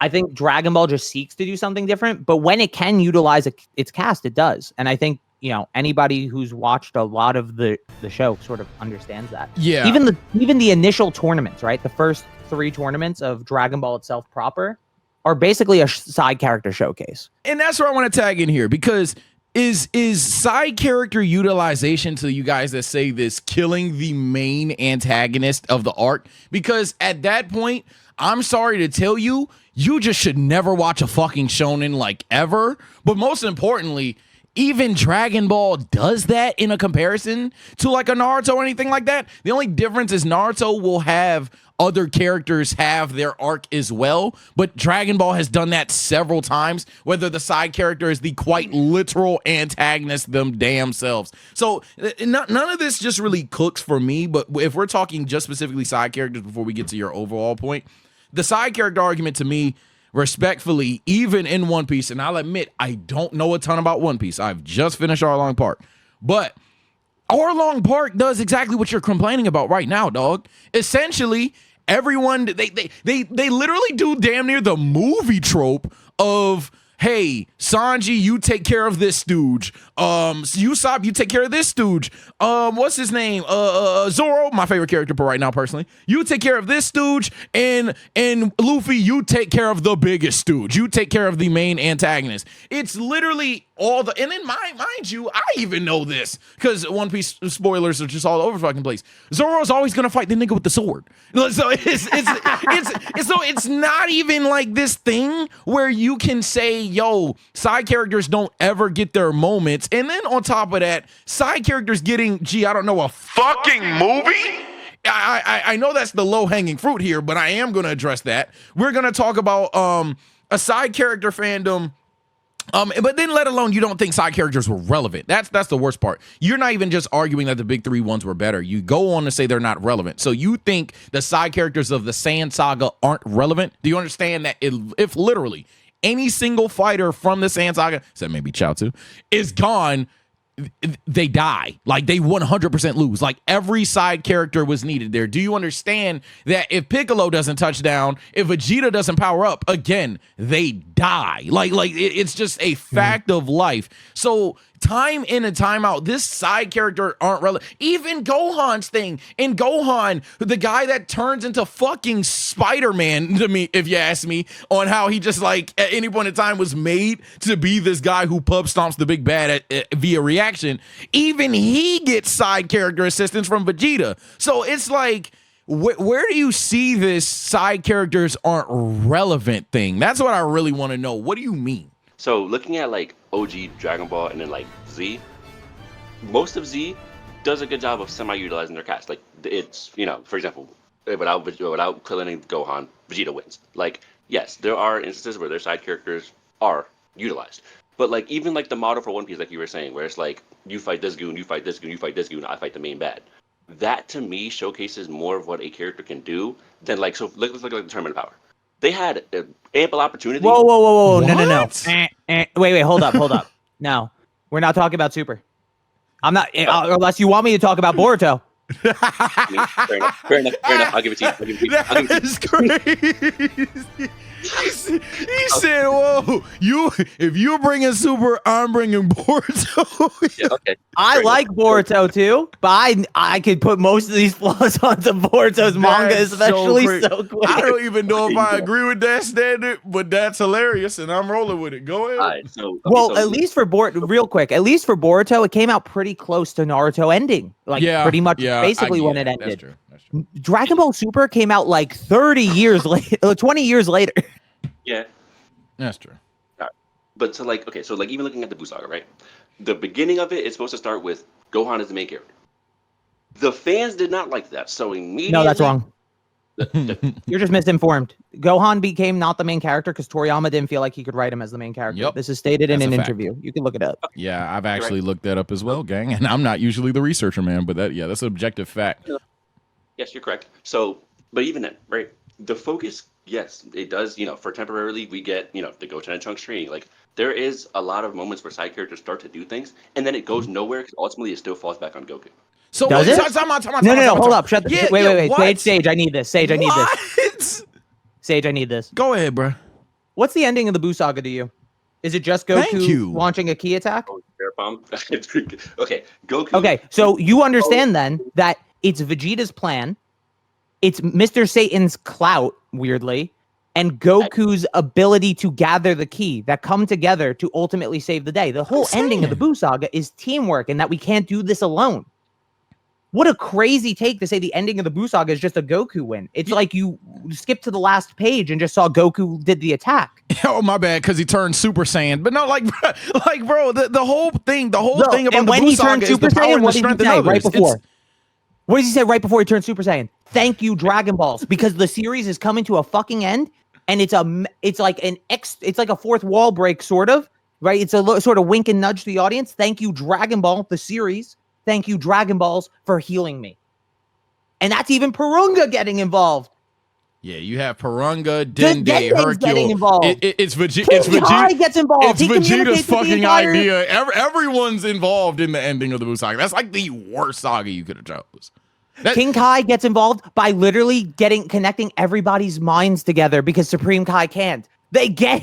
I think Dragon Ball just seeks to do something different, but when it can utilize its cast, it does. And I think, you know, anybody who's watched a lot of the show sort of understands that. Yeah. Even the initial tournaments, right? The first 3 tournaments of Dragon Ball itself proper are basically a side character showcase. And that's where I want to tag in here, because is side character utilization, to you guys that say this, killing the main antagonist of the arc? Because at that point, I'm sorry to tell you, you just should never watch a fucking shonen like ever. But most importantly, even Dragon Ball does that in a comparison to like a Naruto or anything like that. The only difference is Naruto will have other characters have their arc as well, but Dragon Ball has done that several times, whether the side character is the quite literal antagonist them damn selves. So none of this just really cooks for me, but if we're talking just specifically side characters before we get to your overall point, the side character argument to me, respectfully, even in One Piece, and I'll admit I don't know a ton about One Piece. I've just finished Arlong Park, but Arlong Park does exactly what you're complaining about right now, dog. Essentially, everyone they literally do damn near the movie trope of hey, Sanji, you take care of this stooge. Usopp, you take care of this stooge. What's his name? Zoro, my favorite character right now, personally. You take care of this stooge, and Luffy, you take care of the biggest stooge. You take care of the main antagonist. It's literally all the, and then mind you, I even know this because One Piece spoilers are just all over the fucking place. Zoro's always gonna fight the nigga with the sword. So it's not even like this thing where you can say, yo, side characters don't ever get their moments, and then on top of that, side characters getting, I don't know, a fucking movie. I know that's the low hanging fruit here, but I am gonna address that. We're gonna talk about a side character fandom. But then let alone you don't think side characters were relevant. That's the worst part. You're not even just arguing that the big three ones were better. You go on to say they're not relevant. So you think the side characters of the Sand Saga aren't relevant? Do you understand that if literally any single fighter from the Sand Saga, except maybe Chaozu, is gone, they die. Like, they 100% lose. Like, every side character was needed there. Do you understand that if Piccolo doesn't touch down, if Vegeta doesn't power up, again, they die. Like it's just a fact of life. So time in and time out, this side character aren't relevant. Even Gohan's thing. In Gohan, the guy that turns into fucking Spider-Man, to me, if you ask me, on how he just, like, at any point in time was made to be this guy who pub stomps the big bad via reaction. Even he gets side character assistance from Vegeta. So it's like, where do you see this side characters aren't relevant thing? That's what I really want to know. What do you mean? So looking at like OG Dragon Ball and then like Z, most of Z does a good job of semi-utilizing their cast. Like, it's, you know, for example, without Krillin and Gohan, Vegeta wins. Like, yes, there are instances where their side characters are utilized. But like, even like the model for One Piece, like you were saying, where it's like, you fight this goon, you fight this goon, you fight this goon, I fight the main bad. That to me showcases more of what a character can do than like, so let's look at the Tournament of Power. They had ample opportunity. Whoa. No. Wait, hold up. No, we're not talking about Super. I'm not, unless you want me to talk about Boruto. Fair enough. I'll give it to you. That is crazy. He said, "Whoa, if you're bringing Super, I'm bringing Boruto." Yeah, okay. I like Boruto too, but I could put most of these flaws onto Boruto's manga, especially so quick. I don't even know if I agree with that standard, but that's hilarious, and I'm rolling with it. Go ahead. All right, so at least for real quick, at least for Boruto, it came out pretty close to Naruto ending, pretty much basically when it ended. That's true. Dragon Ball Super came out like 30 years later, 20 years later. Yeah, that's true. Right. But so like, okay, so like even looking at the Buu Saga, right? The beginning of it is supposed to start with Gohan as the main character. The fans did not like that, so immediately. No, that's wrong. You're just misinformed. Gohan became not the main character because Toriyama didn't feel like he could write him as the main character. Yep. This is stated in That's an a fact. interview. You can look it up. Yeah, I've actually looked that up as well, gang, and I'm not usually the researcher, man, but that's an objective fact. Yes, you're correct. So, but even then, right? The focus, yes, it does. You know, for temporarily, we get the Goten and Trunks training. Like, there is a lot of moments where side characters start to do things, and then it goes nowhere because ultimately it still falls back on Goku. So does it? No, hold up. Wait. What? Sage, I need this. Sage, I need this. Sage, I need this. Go ahead, bro. What's the ending of the Buu Saga to you? Is it just Goku launching a key attack? Oh, fair bomb. Okay, Goku. Okay, so you understand then that it's Vegeta's plan, it's Mr. Satan's clout, weirdly, and Goku's ability to gather the key that come together to ultimately save the day. The whole ending of the Buu Saga is teamwork and that we can't do this alone. What a crazy take to say the ending of the Buu Saga is just a Goku win. It's like you skipped to the last page and just saw Goku did the attack. Oh, my bad, because he turned Super Saiyan. But no, bro, the whole thing about and the when Buu he turned Saga Super is the power Saiyan, and what the did he strength in say others. right before? What does he say right before he turned Super Saiyan? Thank you, Dragon Balls, because the series is coming to a fucking end, and it's like a fourth wall break, sort of, right? It's a sort of wink and nudge to the audience. Thank you, Dragon Ball, the series. Thank you, Dragon Balls, for healing me. And that's even Purunga getting involved. Yeah, you have Purunga, Dende, Hercule. Getting involved. It's Vegeta. King Kai gets involved. It's Vegeta's fucking idea. Everyone's involved in the ending of the Buu Saga. That's like the worst saga you could have chose. King Kai gets involved by literally connecting everybody's minds together because Supreme Kai can't. They get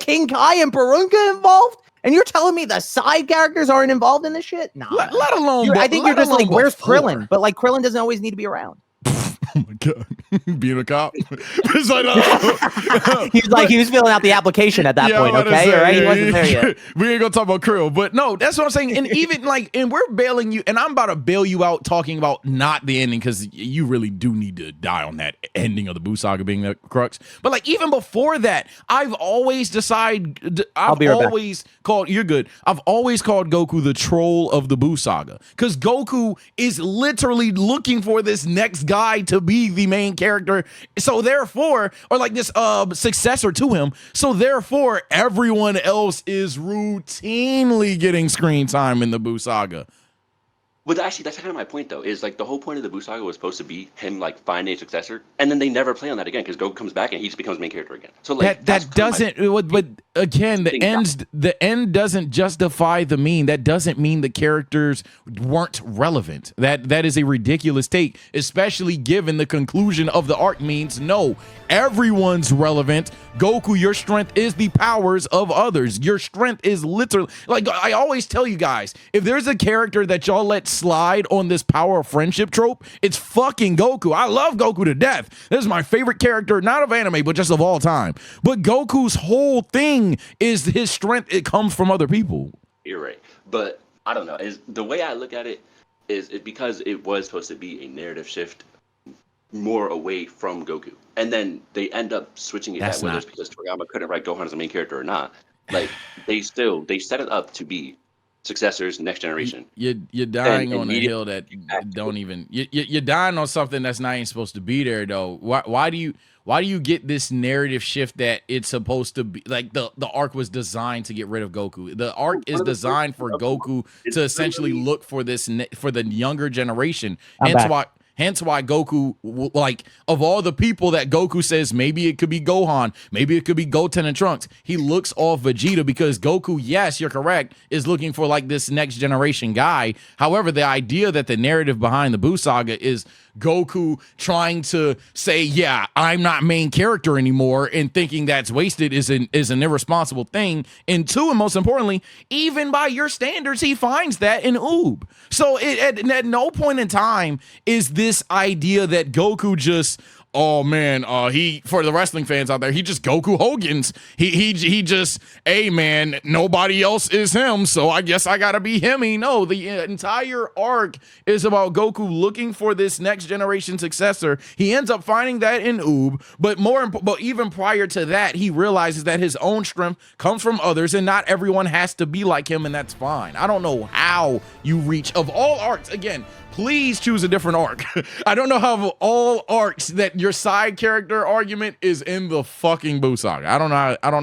King Kai and Barunga involved, and you're telling me the side characters aren't involved in this shit? Nah, Let man. alone, I think you're just like, where's before. Krillin? But like, Krillin doesn't always need to be around. Oh my god, being a cop. It's like, He's like, he was filling out the application at that point. Okay, all right, he wasn't there yet. We ain't gonna talk about Krill, but no, that's what I'm saying. And even like, and we're bailing you, and I'm about to bail you out talking about not the ending because you really do need to die on that ending of the Buu saga being the crux. But like, even before that, I've always decided, I've always called, you're good. I've always called Goku the troll of the Buu saga because Goku is literally looking for this next guy to be the main character. So therefore, or like this successor to him. So therefore, everyone else is routinely getting screen time in the Buu saga. But actually, that's kind of my point, though. Is like the whole point of the Buu saga was supposed to be him like finding a successor, and then they never play on that again because Goku comes back and he just becomes main character again. So like that doesn't. But again, the end doesn't justify the mean. That doesn't mean the characters weren't relevant. That is a ridiculous take, especially given the conclusion of the arc means no, everyone's relevant. Goku, your strength is the powers of others. Your strength is literally, like I always tell you guys, if there's a character that y'all let slide on this power of friendship trope, it's fucking Goku. I love Goku to death. This is my favorite character, not of anime, but just of all time. But Goku's whole thing is his strength. It comes from other people. You're right. But I don't know. Is the way I look at it is because it was supposed to be a narrative shift more away from Goku. And then they end up switching it whether it's because Toriyama couldn't write Gohan as a main character or not. Like they set it up to be successors, next generation. You're dying on a hill that don't even. You're dying on something that's not even supposed to be there though. Why do you get this narrative shift that it's supposed to be like the arc was designed to get rid of Goku? The arc is designed for Goku to essentially look for this for the younger generation. Hence why Goku, like, of all the people that Goku says, maybe it could be Gohan, maybe it could be Goten and Trunks, he looks off Vegeta because Goku, yes, you're correct, is looking for, like, this next generation guy. However, the idea that the narrative behind the Buu saga is Goku trying to say, yeah, I'm not main character anymore, and thinking that's wasted is an irresponsible thing. And two, and most importantly, even by your standards, he finds that in Oob. So at no point in time is this idea that Goku just, oh man, he, for the wrestling fans out there, he just Goku Hogan's. He just, hey man, nobody else is him, so I guess I gotta be him. No, the entire arc is about Goku looking for this next generation successor. He ends up finding that in Oob, but even prior to that, he realizes that his own strength comes from others, and not everyone has to be like him, and that's fine. I don't know how you reach, of all arcs, again, please choose a different arc. I don't know how of all arcs that your side character argument is in the fucking Buu saga. I don't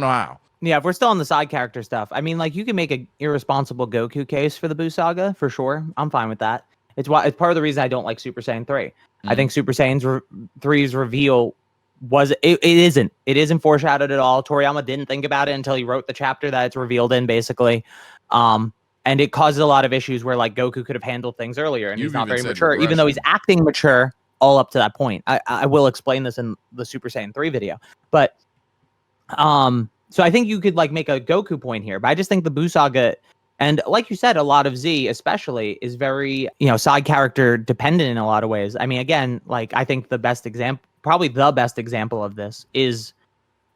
know how. Yeah, if we're still on the side character stuff, I mean, like, you can make an irresponsible Goku case for the Buu saga for sure. I'm fine with that. It's part of the reason I don't like Super Saiyan 3. I think Super Saiyan 3's reveal it isn't foreshadowed at all. Toriyama didn't think about it until he wrote the chapter that it's revealed in, basically. And it causes a lot of issues where, like, Goku could have handled things earlier, and he's not very mature, even though he's acting mature all up to that point. I will explain this in the Super Saiyan 3 video. But so I think you could, like, make a Goku point here. But I just think the Buu saga, and like you said, a lot of Z especially is very, side character dependent in a lot of ways. I mean, again, like, I think probably the best example of this is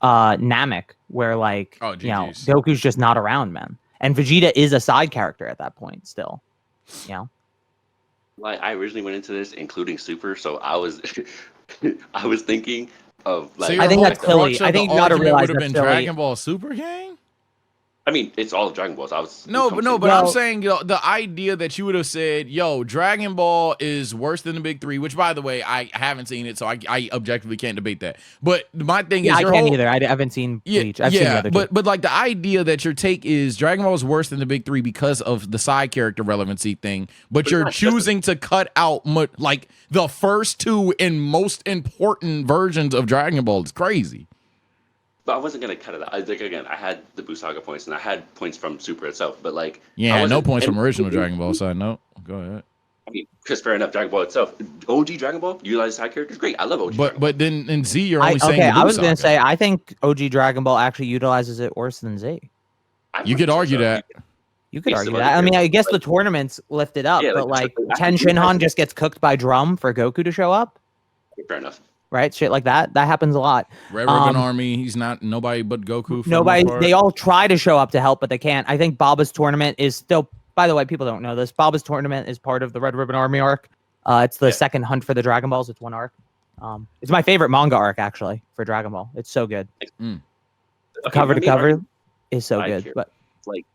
Namek, where, like, Goku's just not around, man. And Vegeta is a side character at that point still, Like, I originally went into this including Super, so I was thinking of, like, I think that's silly. I think you got to realize that's silly. Dragon Ball Super Gang. I mean, it's all Dragon Balls. But I'm saying, the idea that you would have said, yo, Dragon Ball is worse than the big three, which, by the way, I haven't seen it, so I objectively can't debate that. But my thing is, I can't either. I haven't seen Bleach. I've seen the other two. But like, the idea that your take is Dragon Ball is worse than the big three because of the side character relevancy thing, but you're choosing to cut out like the first two and most important versions of Dragon Ball is crazy. But I wasn't gonna cut it out. Again, I had the Buu saga points, and I had points from Super itself. But, like, no points from original Dragon Ball. Side note, go ahead. I mean, because fair enough, Dragon Ball itself, OG Dragon Ball utilizes side characters. Great, I love OG. Dragon Ball. But then in Z, you're only saying okay, the Buu I was gonna Saga. say I think OG Dragon Ball actually utilizes it worse than Z. You could argue that. You could Based argue on that. the I mean, I guess like- the tournaments lift it up, Yeah, but like, like I Ten think Shinhan just gets cooked by Drum for Goku to show up, Fair enough. right? Shit like that. That happens a lot. Red Ribbon Army, he's not nobody but Goku. For Nobody. the most part. They all try to show up to help, but they can't. I think Baba's tournament is still. By the way, people don't know this. Baba's tournament is part of the Red Ribbon Army arc. It's the second hunt for the Dragon Balls. It's one arc. It's my favorite manga arc actually for Dragon Ball. It's so good. Okay, Cover to let me argue, cover is so I good. care. But Like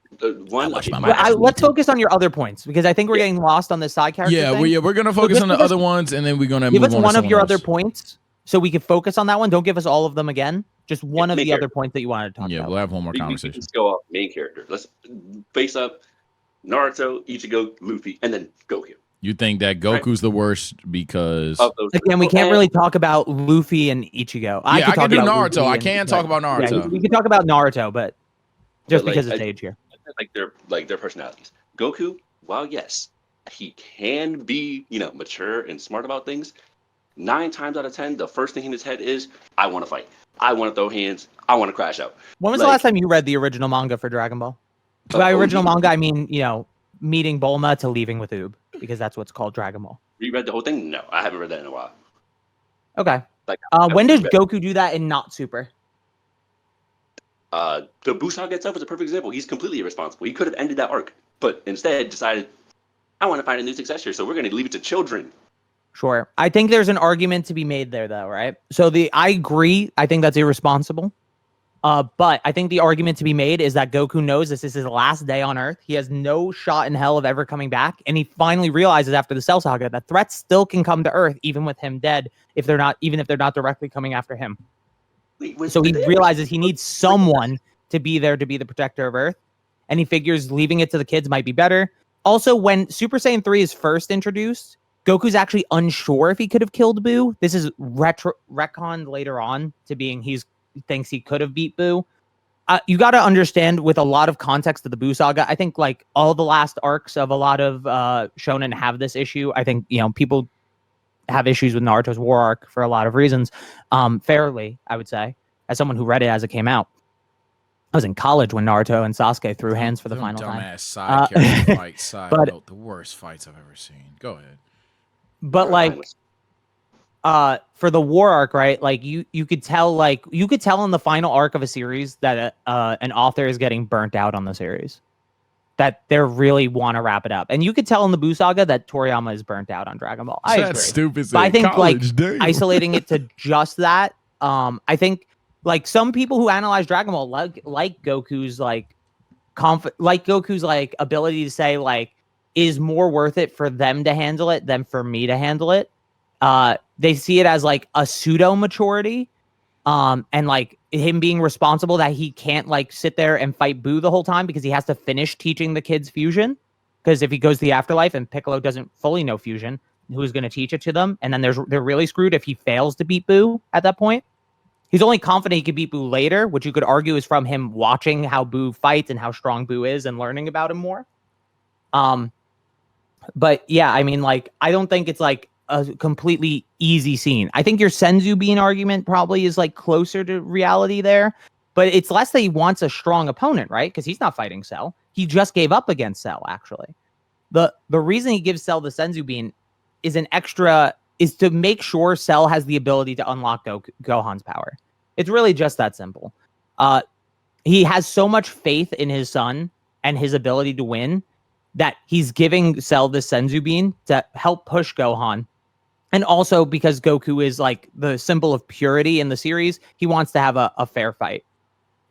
one. watch my my- manga. let's focus on your other points because I think we're getting lost on the side character. Yeah, thing. we're gonna focus just on the give us- other ones, and then we're gonna Give move us on to one of your someone other else. points so we can focus on that one. Don't give us all of them again. Just one of main the other character. points that you wanted to talk Yeah, about. we'll have one more we conversation. can just go off main character. Let's face up Naruto, Ichigo, Luffy, and then Goku. You think that Goku's the worst because Of those Again, we three. can't really talk about Luffy and Ichigo. I could can talk do about Naruto. Luffy I and- can't talk about Yeah, Naruto. we can talk about Naruto, but just But, like, because it's I- age here. like their personalities. Goku, while yes, he can be, mature and smart about things, 9 times out of 10, the first thing in his head is, I want to fight. I want to throw hands. I want to crash out. When was the like- last time you read the original manga for Dragon Ball? By original manga, I mean, meeting Bulma to leaving with Oob, because that's what's called Dragon Ball. You read the whole thing? No, I haven't read that in a while. Okay. Like, When does read- Goku do that in Not Super? The Buu Saga itself is a perfect example. He's completely irresponsible. He could have ended that arc, but instead decided, I want to find a new successor, so we're going to leave it to children. Sure. I think there's an argument to be made there, though, right? So I agree. I think that's irresponsible. But I think the argument to be made is that Goku knows this is his last day on Earth. He has no shot in hell of ever coming back, and he finally realizes after the Cell Saga that threats still can come to Earth, even with him dead, if they're not directly coming after him. Wait, So he realizes he needs someone to be there to be the protector of Earth, and he figures leaving it to the kids might be better. Also, when Super Saiyan 3 is first introduced, Goku's actually unsure if he could have killed Buu. This is retconned later on to being he thinks he could have beat Buu. You got to understand with a lot of context of the Buu saga. I think like all the last arcs of a lot of shonen have this issue. I think people have issues with Naruto's war arc for a lot of reasons. Fairly, I would say, as someone who read it as it came out. I was in college when Naruto and Sasuke threw hands for the Them final time. dumbass side character fights. Side but- note, the worst fights I've ever seen. Go ahead. But like for the war arc, right? Like you could tell in the final arc of a series that an author is getting burnt out on the series. That they really want to wrap it up. And you could tell in the Buu saga that Toriyama is burnt out on Dragon Ball. I agree. That's stupid. But I think college, damn. isolating it to just that, I think like some people who analyze Dragon Ball like Goku's Goku's ability to say like is more worth it for them to handle it than for me to handle it. They see it as like a pseudo maturity, and like him being responsible that he can't like sit there and fight Buu the whole time because he has to finish teaching the kids fusion. Because if he goes to the afterlife and Piccolo doesn't fully know fusion, who's going to teach it to them? And then they're really screwed if he fails to beat Buu at that point. He's only confident he could beat Buu later, which you could argue is from him watching how Buu fights and how strong Buu is and learning about him more. But yeah, I mean, like, I don't think it's like a completely easy scene. I think your Senzu Bean argument probably is like closer to reality there, but it's less that he wants a strong opponent, right? Because he's not fighting Cell. He just gave up against Cell, actually. The reason he gives Cell the Senzu Bean is to make sure Cell has the ability to unlock Gohan's power. It's really just that simple. He has so much faith in his son and his ability to win that he's giving Cell the Senzu Bean to help push Gohan. And also because Goku is like the symbol of purity in the series, he wants to have a fair fight.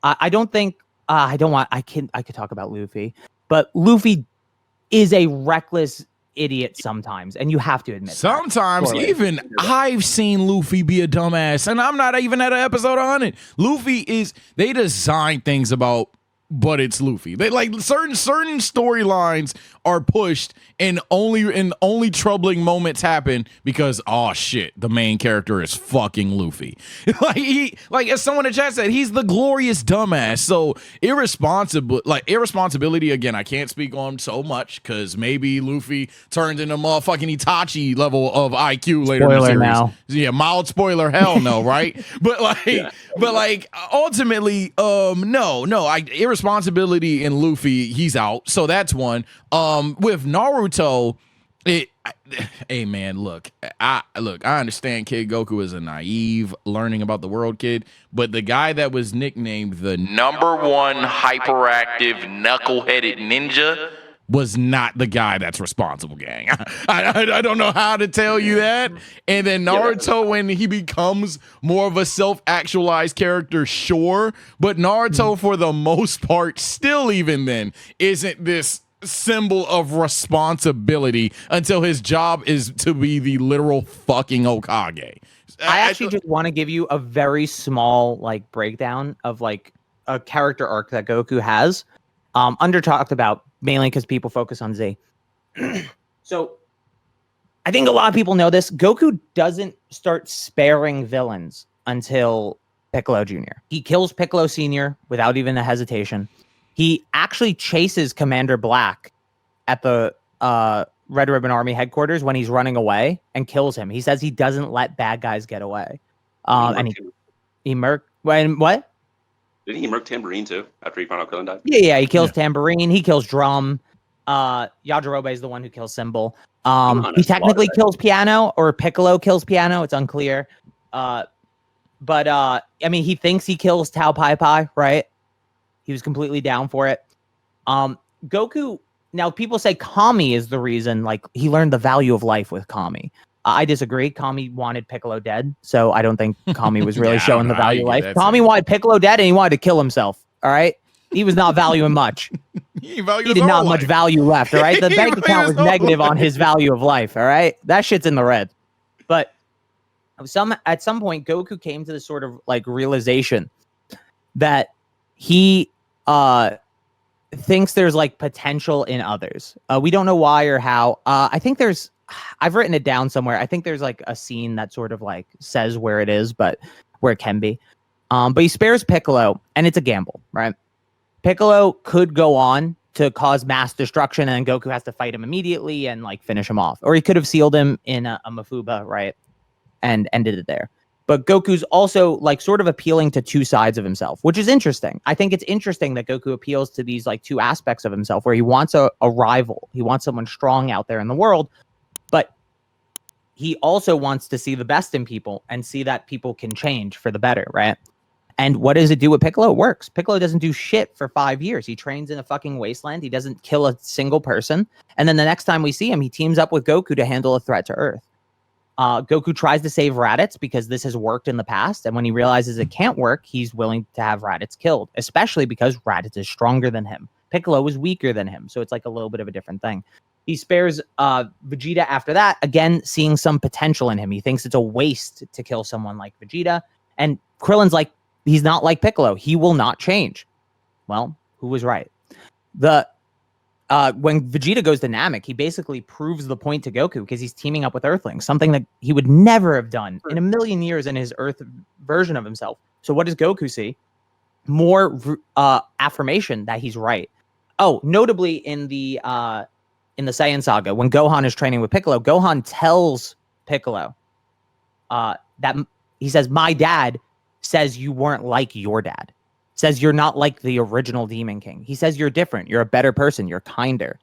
I could talk about Luffy, but Luffy is a reckless idiot sometimes, and you have to admit Sometimes Poorly. even I've seen Luffy be a dumbass, and I'm not even at an episode on it. Luffy they design things about but it's Luffy. They like certain storylines are pushed and only troubling moments happen because oh shit, the main character is fucking Luffy. like as someone in chat said, he's the glorious dumbass. So irresponsibility again, I can't speak on so much because maybe Luffy turns into motherfucking Itachi level of IQ later in the Spoiler series. now. Yeah, mild spoiler, hell no, right? But like ultimately, irresponsibility in Luffy, he's out. So that's one. With Naruto, hey man, look, I understand Kid Goku is a naive, learning about the world kid, but the guy that was nicknamed the #1 hyperactive knuckleheaded ninja was not the guy that's responsible, gang. I don't know how to tell you that. And then Naruto, when he becomes more of a self-actualized character, sure, but Naruto for the most part, still even then, isn't this symbol of responsibility until his job is to be the literal fucking Hokage. I actually just want to give you a very small like breakdown of like a character arc that Goku has. Under talked about mainly because people focus on Z. So I think a lot of people know this. Goku doesn't start sparing villains until Piccolo Jr. He kills Piccolo Sr. without even a hesitation. He actually chases Commander Black at the Red Ribbon Army headquarters when he's running away and kills him. He says he doesn't let bad guys get away. And he murked. What? Didn't he murk Tambourine too after he found out Krillin died? Yeah, he kills Tambourine. He kills Drum. Yajirobe is the one who kills Symbol. He technically kills Piano, or Piccolo kills Piano. It's unclear. But I mean, he thinks he kills Tao Pai Pai, right? He was completely down for it. Goku. Now, people say Kami is the reason. Like, he learned the value of life with Kami. I disagree. Kami wanted Piccolo dead, so I don't think Kami was really showing the value of life. Kami wanted Piccolo dead, and he wanted to kill himself. All right, he was not valuing much. He did not much value left. All right, the bank account was negative on his value of life. All right, that shit's in the red. But at some point, Goku came to this sort of like realization that he thinks there's like potential in others. We don't know why or how. I think I've written it down somewhere. I think there's like a scene that sort of like says where it is, but where it can be. But he spares Piccolo, and it's a gamble, right? Piccolo could go on to cause mass destruction, and Goku has to fight him immediately and like finish him off. Or he could have sealed him in a Mafuba, right? And ended it there. But Goku's also like sort of appealing to two sides of himself, which is interesting. I think it's interesting that Goku appeals to these like two aspects of himself, where he wants a rival. He wants someone strong out there in the world, but he also wants to see the best in people and see that people can change for the better, right? And what does it do with Piccolo? It works. Piccolo doesn't do shit for 5 years. He trains in a fucking wasteland. He doesn't kill a single person. And then the next time we see him, he teams up with Goku to handle a threat to Earth. Goku tries to save Raditz because this has worked in the past. And when he realizes it can't work, he's willing to have Raditz killed, especially because Raditz is stronger than him. Piccolo is weaker than him. So it's like a little bit of a different thing. He spares Vegeta after that, again, seeing some potential in him. He thinks it's a waste to kill someone like Vegeta. And Krillin's like, he's not like Piccolo. He will not change. Well, who was right? When Vegeta goes to Namek, he basically proves the point to Goku because he's teaming up with Earthlings, something that he would never have done in a million years in his Earth version of himself. So what does Goku see? More affirmation that he's right. Oh, notably in the Saiyan saga, when Gohan is training with Piccolo, Gohan tells Piccolo that he says, my dad says you weren't like your dad. Says you're not like the original Demon King. He says you're different. You're a better person. You're kinder.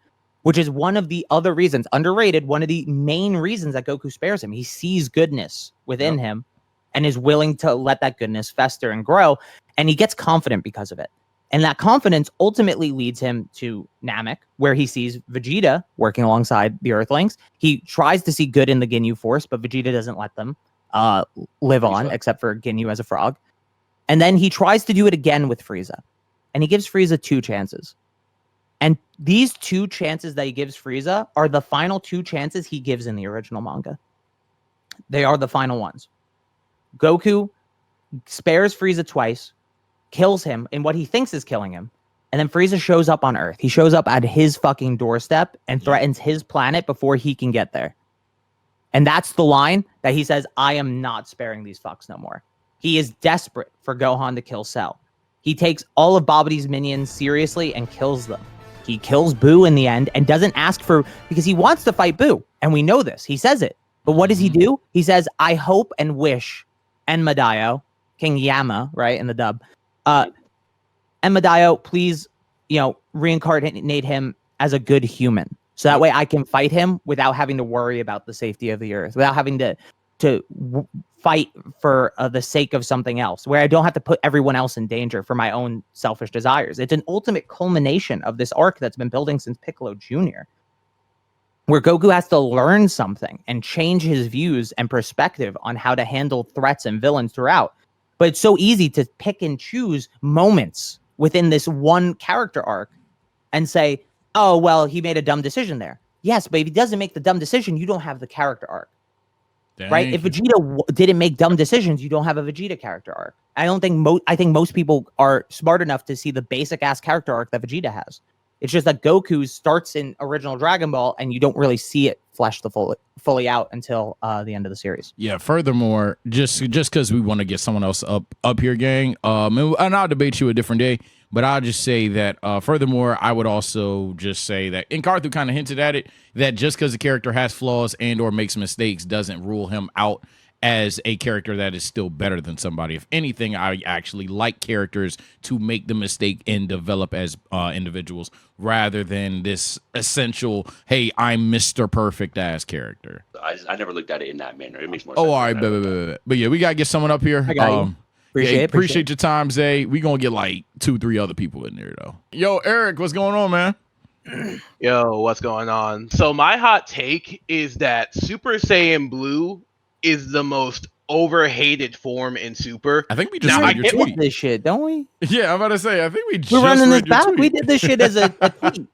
Which is one of the other reasons, underrated, one of the main reasons that Goku spares him. He sees goodness within him and is willing to let that goodness fester and grow. And he gets confident because of it. And that confidence ultimately leads him to Namek, where he sees Vegeta working alongside the Earthlings. He tries to see good in the Ginyu Force, but Vegeta doesn't let them live on, except for Ginyu as a frog. And then he tries to do it again with Frieza. And he gives Frieza 2 chances. And these 2 chances that he gives Frieza are the final 2 chances he gives in the original manga. They are the final ones. Goku spares Frieza twice, kills him in what he thinks is killing him, And then Frieza shows up on Earth. He shows up at his fucking doorstep and threatens his planet before he can get there. And that's the line that he says, I am not sparing these fucks no more. He is desperate for Gohan to kill Cell. He takes all of Babidi's minions seriously and kills them. He kills Boo in the end and doesn't ask for, because he wants to fight Boo. And we know this. He says it. But what does he do? He says, I hope and wish Enmadayo, King Yama, right, in the dub, Enmadayo, please, reincarnate him as a good human. So that way I can fight him without having to worry about the safety of the Earth, without having to fight for the sake of something else, where I don't have to put everyone else in danger for my own selfish desires. It's an ultimate culmination of this arc that's been building since Piccolo Jr., where Goku has to learn something and change his views and perspective on how to handle threats and villains throughout. But it's so easy to pick and choose moments within this one character arc and say, oh, well, he made a dumb decision there. Yes, but if he doesn't make the dumb decision, you don't have the character arc. Right? If Vegeta didn't make dumb decisions, you don't have a Vegeta character arc. I think most people are smart enough to see the basic ass character arc that Vegeta has. It's just that Goku starts in original Dragon Ball, and you don't really see it fleshed fully out until the end of the series. Yeah. Furthermore, just because we want to get someone else up here, gang, and I'll debate you a different day. But I'll just say that, furthermore, I would also just say that, and Carthu kind of hinted at it, that just because the character has flaws and or makes mistakes doesn't rule him out as a character that is still better than somebody. If anything, I actually like characters to make the mistake and develop as individuals rather than this essential, hey, I'm Mr. Perfect ass character. I never looked at it in that manner. It makes more sense. Oh, all right, but yeah, we got to get someone up here. I got you. Appreciate your time, Zay. We gonna get like 2-3 other people in there though. Yo, Eric, what's going on, man? Yo, what's going on? So my hot take is that Super Saiyan Blue is the most overhated form in Super. I think we just read your tweet. This shit, don't we? Yeah, I'm about to say. I think we just we're running this read your back. tweet. We did this shit as a tweet.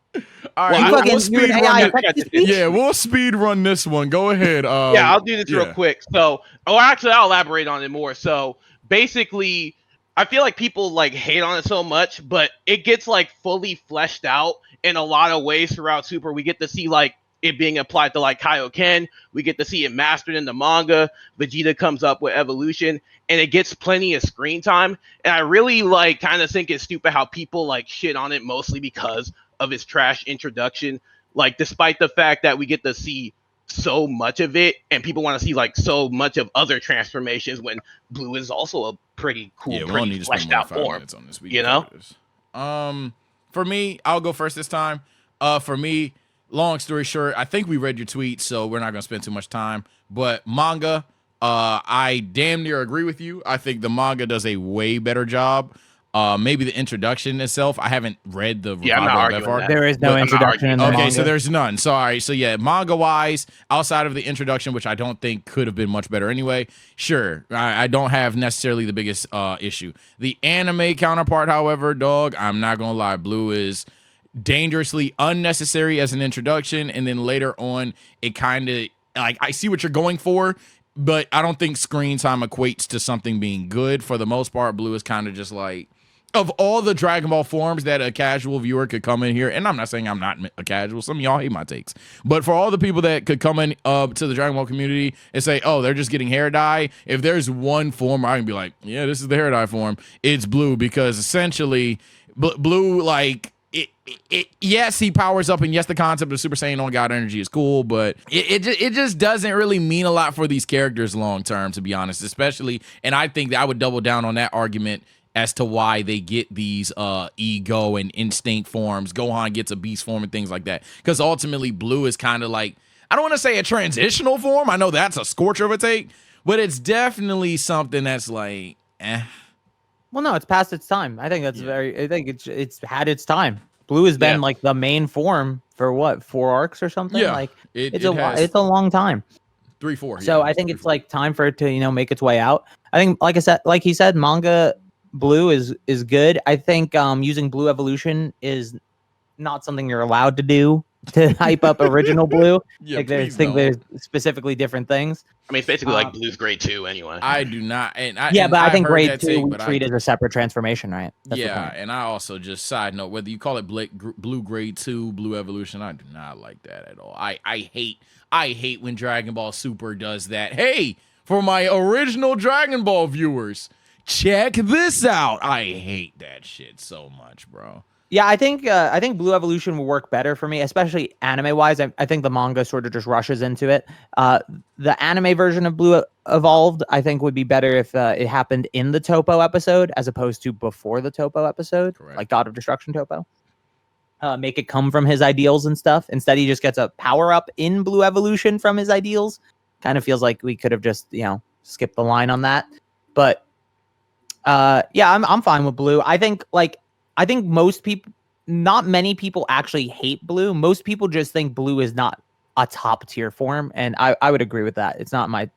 All right, we'll speed run Yeah, we'll speed run this one. Go ahead. Yeah, I'll do this real quick. So, actually, I'll elaborate on it more. So, basically, I feel like people like hate on it so much, but it gets like fully fleshed out in a lot of ways throughout Super. We get to see like it being applied to like Kaioken. We get to see it mastered in the manga. Vegeta comes up with evolution, and it gets plenty of screen time. And I really like kind of think it's stupid how people like shit on it mostly because of its trash introduction. Like, despite the fact that we get to see so much of it, and people want to see like so much of other transformations, when Blue is also a pretty cool, pretty fleshed out form. On this. You know. For me, I'll go first this time. For me, long story short, I think we read your tweet, so we're not gonna spend too much time. But manga, I damn near agree with you. I think the manga does a way better job. Maybe the introduction itself. I haven't read the There is no introduction in the manga. Okay, so there's none. Sorry. So yeah, manga wise, outside of the introduction, which I don't think could have been much better anyway. Sure, I don't have necessarily the biggest issue. The anime counterpart, however, dog, I'm not gonna lie, Blue is dangerously unnecessary as an introduction, and then later on, it kind of like I see what you're going for. But I don't think screen time equates to something being good. For the most part, Blue is kind of just like, of all the Dragon Ball forms that a casual viewer could come in here, and I'm not saying I'm not a casual. Some of y'all hate my takes. But for all the people that could come in to the Dragon Ball community and say, oh, they're just getting hair dye, if there's one form I can be like, yeah, this is the hair dye form, it's Blue. Because essentially, Blue, like, yes, he powers up, and yes, the concept of Super Saiyan on God energy is cool, but it just doesn't really mean a lot for these characters long term, to be honest. Especially, and I think that I would double down on that argument as to why they get these ego and instinct forms. Gohan gets a beast form and things like that, because ultimately Blue is kind of like, I don't want to say a transitional form. I know that's a scorcher of a take, but it's definitely something that's like, eh. Well, no, it's past its time. I think that's I think it's had its time. Blue has been like the main form for what, 4 arcs or something? Yeah, like it's a long time. 3-4. So I think it's like time for it to make its way out. I think, like he said, manga Blue is good. I think using Blue Evolution is not something you're allowed to do to hype up original Blue. Yeah, like there's specifically different things. I mean, it's basically like Blue's grade 2 anyway. I do not, and I Yeah, but I think heard grade that 2 take, we but treat as a separate transformation, right? That's the yeah, point. and I also just side note, whether you call it blue grade 2, blue evolution, I do not like that at all. I hate when Dragon Ball Super does that. Hey, for my original Dragon Ball viewers, check this out. I hate that shit so much, bro. Yeah, I think Blue Evolution will work better for me, especially anime wise. I think the manga sort of just rushes into it. The anime version of Blue Evolved, I think, would be better if it happened in the Topo episode as opposed to before the Topo episode, Correct. like God of Destruction Topo. Make it come from his ideals and stuff. Instead, he just gets a power up in Blue Evolution from his ideals. Kind of feels like we could have just skipped the line on that. But yeah, I'm fine with Blue. I think most people, not many people actually hate Blue. Most people just think Blue is not a top tier form, and I would agree with that. It's not my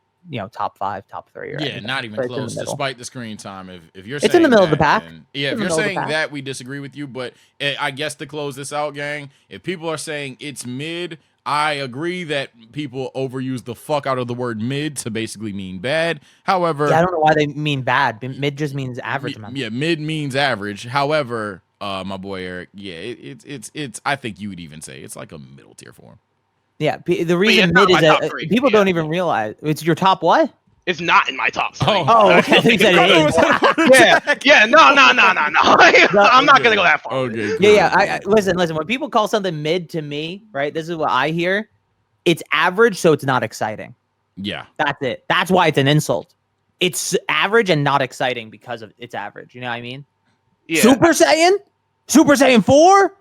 top 5, top 3. Or Yeah, anything, not even close. Despite the screen time, if you're it's saying in the middle of the that, pack. Yeah, if you're saying that, we disagree with you. But I guess to close this out, gang, if people are saying it's mid, I agree that people overuse the fuck out of the word mid to basically mean bad. However, yeah, I don't know why they mean bad. Mid just means average. Yeah, mid means average. However, my boy Eric, yeah, it's. I think you would even say it's like a middle tier form. Yeah, the reason mid is people don't even realize it's your top what? It's not in my top 3. Oh, okay. You said it yeah. No. I'm not gonna go that far. Okay. Cool. Yeah. Listen. When people call something mid to me, right? This is what I hear. It's average, so it's not exciting. Yeah. That's it. That's why it's an insult. It's average and not exciting because of it's average. You know what I mean? Yeah. Super Saiyan 4.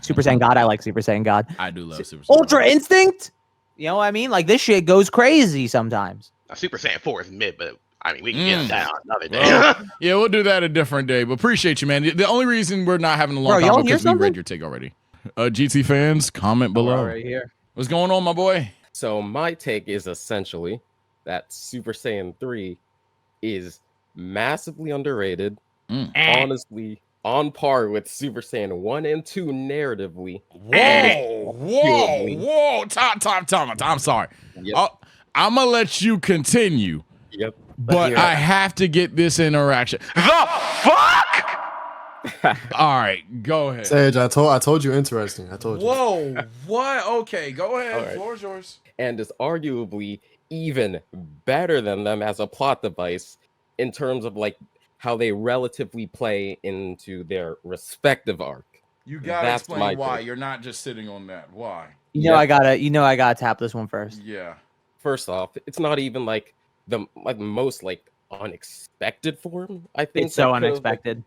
Super Saiyan God. I like Super Saiyan God. I do love Super Saiyan. Ultra Instinct. You know what I mean? Like this shit goes crazy sometimes. Super Saiyan 4 is mid, but I mean we can get that on another day. Well, yeah, we'll do that a different day. But appreciate you, man. The only reason we're not having a long time because we read your take already. GT fans, comment below. Right here. What's going on, my boy? So my take is essentially that Super Saiyan 3 is massively underrated. Honestly, on par with Super Saiyan 1 and 2 narratively. Whoa. Time. I'm sorry. Yep. I'm going to let you continue. Yep. But I have to get this interaction. The fuck? All right, go ahead. Sage, I told you interesting. I told you. Whoa, what? Okay, go ahead. Right. Floor is yours. And is arguably even better than them as a plot device in terms of like how they relatively play into their respective arc. You gotta That's explain why take. you're not just sitting on that. Why? I gotta tap this one first. Yeah. First off, it's not even like the most like unexpected form. I think It's so unexpected.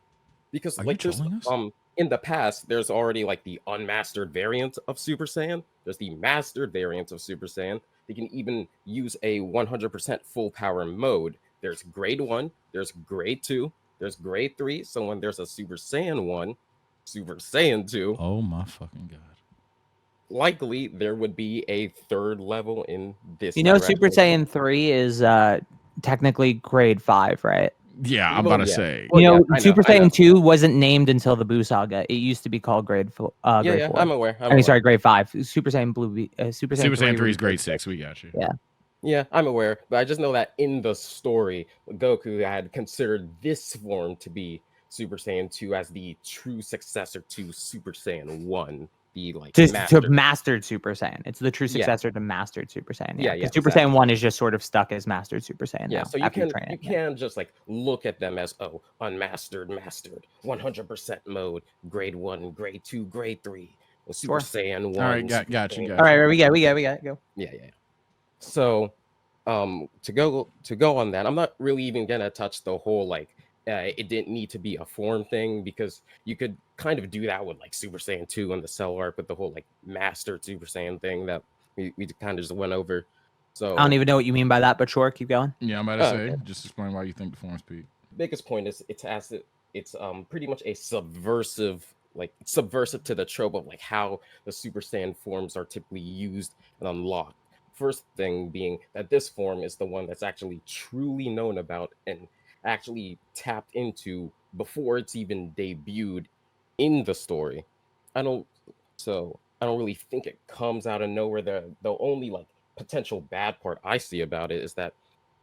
Because Are like you there's trolling us? in the past there's already like the unmastered variant of Super Saiyan. There's the mastered variant of Super Saiyan. They can even use a 100% full power mode. There's grade 1, there's grade 2, there's grade 3. So when there's a Super Saiyan 1, Super Saiyan 2, Oh my fucking god. likely there would be a third level in this. Super Saiyan 3 is technically grade 5, right? Yeah, I'm Well, about to yeah. say. Well, yeah, I Super know, I know. Saiyan 2 wasn't named until the Buu Saga. It used to be called grade 4. Yeah, 4. I'm aware. Sorry, grade 5. Super Saiyan Blue. Super Saiyan, Super Saiyan 3 is was grade 6. We got you. Yeah. Yeah, I'm aware, but I just know that in the story, Goku had considered this form to be Super Saiyan 2 as the true successor to Super Saiyan 1, the like To mastered Super Saiyan. It's the true Yeah. successor to mastered Super Saiyan. Yeah, Because yeah, Super exactly. Saiyan 1 is just sort of stuck as mastered Super Saiyan. Yeah, now, so you after can train it. can just like look at them as unmastered, mastered, 100% mode, grade 1, grade 2, grade 3, Super Saiyan 1. All right, got Super you. Saiyan- All right, we got it. Go. Yeah. So, to go on that, I'm not really even gonna touch the whole like it didn't need to be a form thing because you could kind of do that with like Super Saiyan 2 and the Cell arc with the whole like mastered Super Saiyan thing that we kind of just went over. So I don't even know what you mean by that, but sure, keep going. Yeah, I'm about to say. Okay. Just explain why you think the form's peak. biggest point is it's pretty much a subversive to the trope of like how the Super Saiyan forms are typically used and unlocked. First thing being that this form is the one that's actually truly known about and actually tapped into before it's even debuted in the story. I don't really think it comes out of nowhere. The only like potential bad part I see about it is that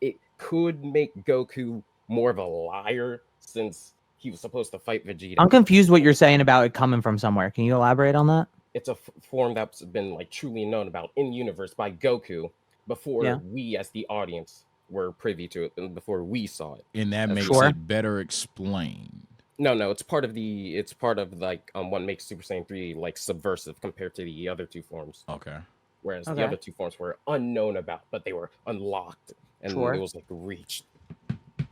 it could make Goku more of a liar since he was supposed to fight Vegeta. I'm confused what you're saying about it coming from somewhere. Can you elaborate on that? It's a form that's been like truly known about in universe by Goku before we as the audience were privy to it and before we saw it. And that makes Sure. it better explained. No, it's part of like what makes Super Saiyan 3 like subversive compared to the other two forms. Okay. Whereas Okay. the other two forms were unknown about, but they were unlocked and Sure. it was like reached.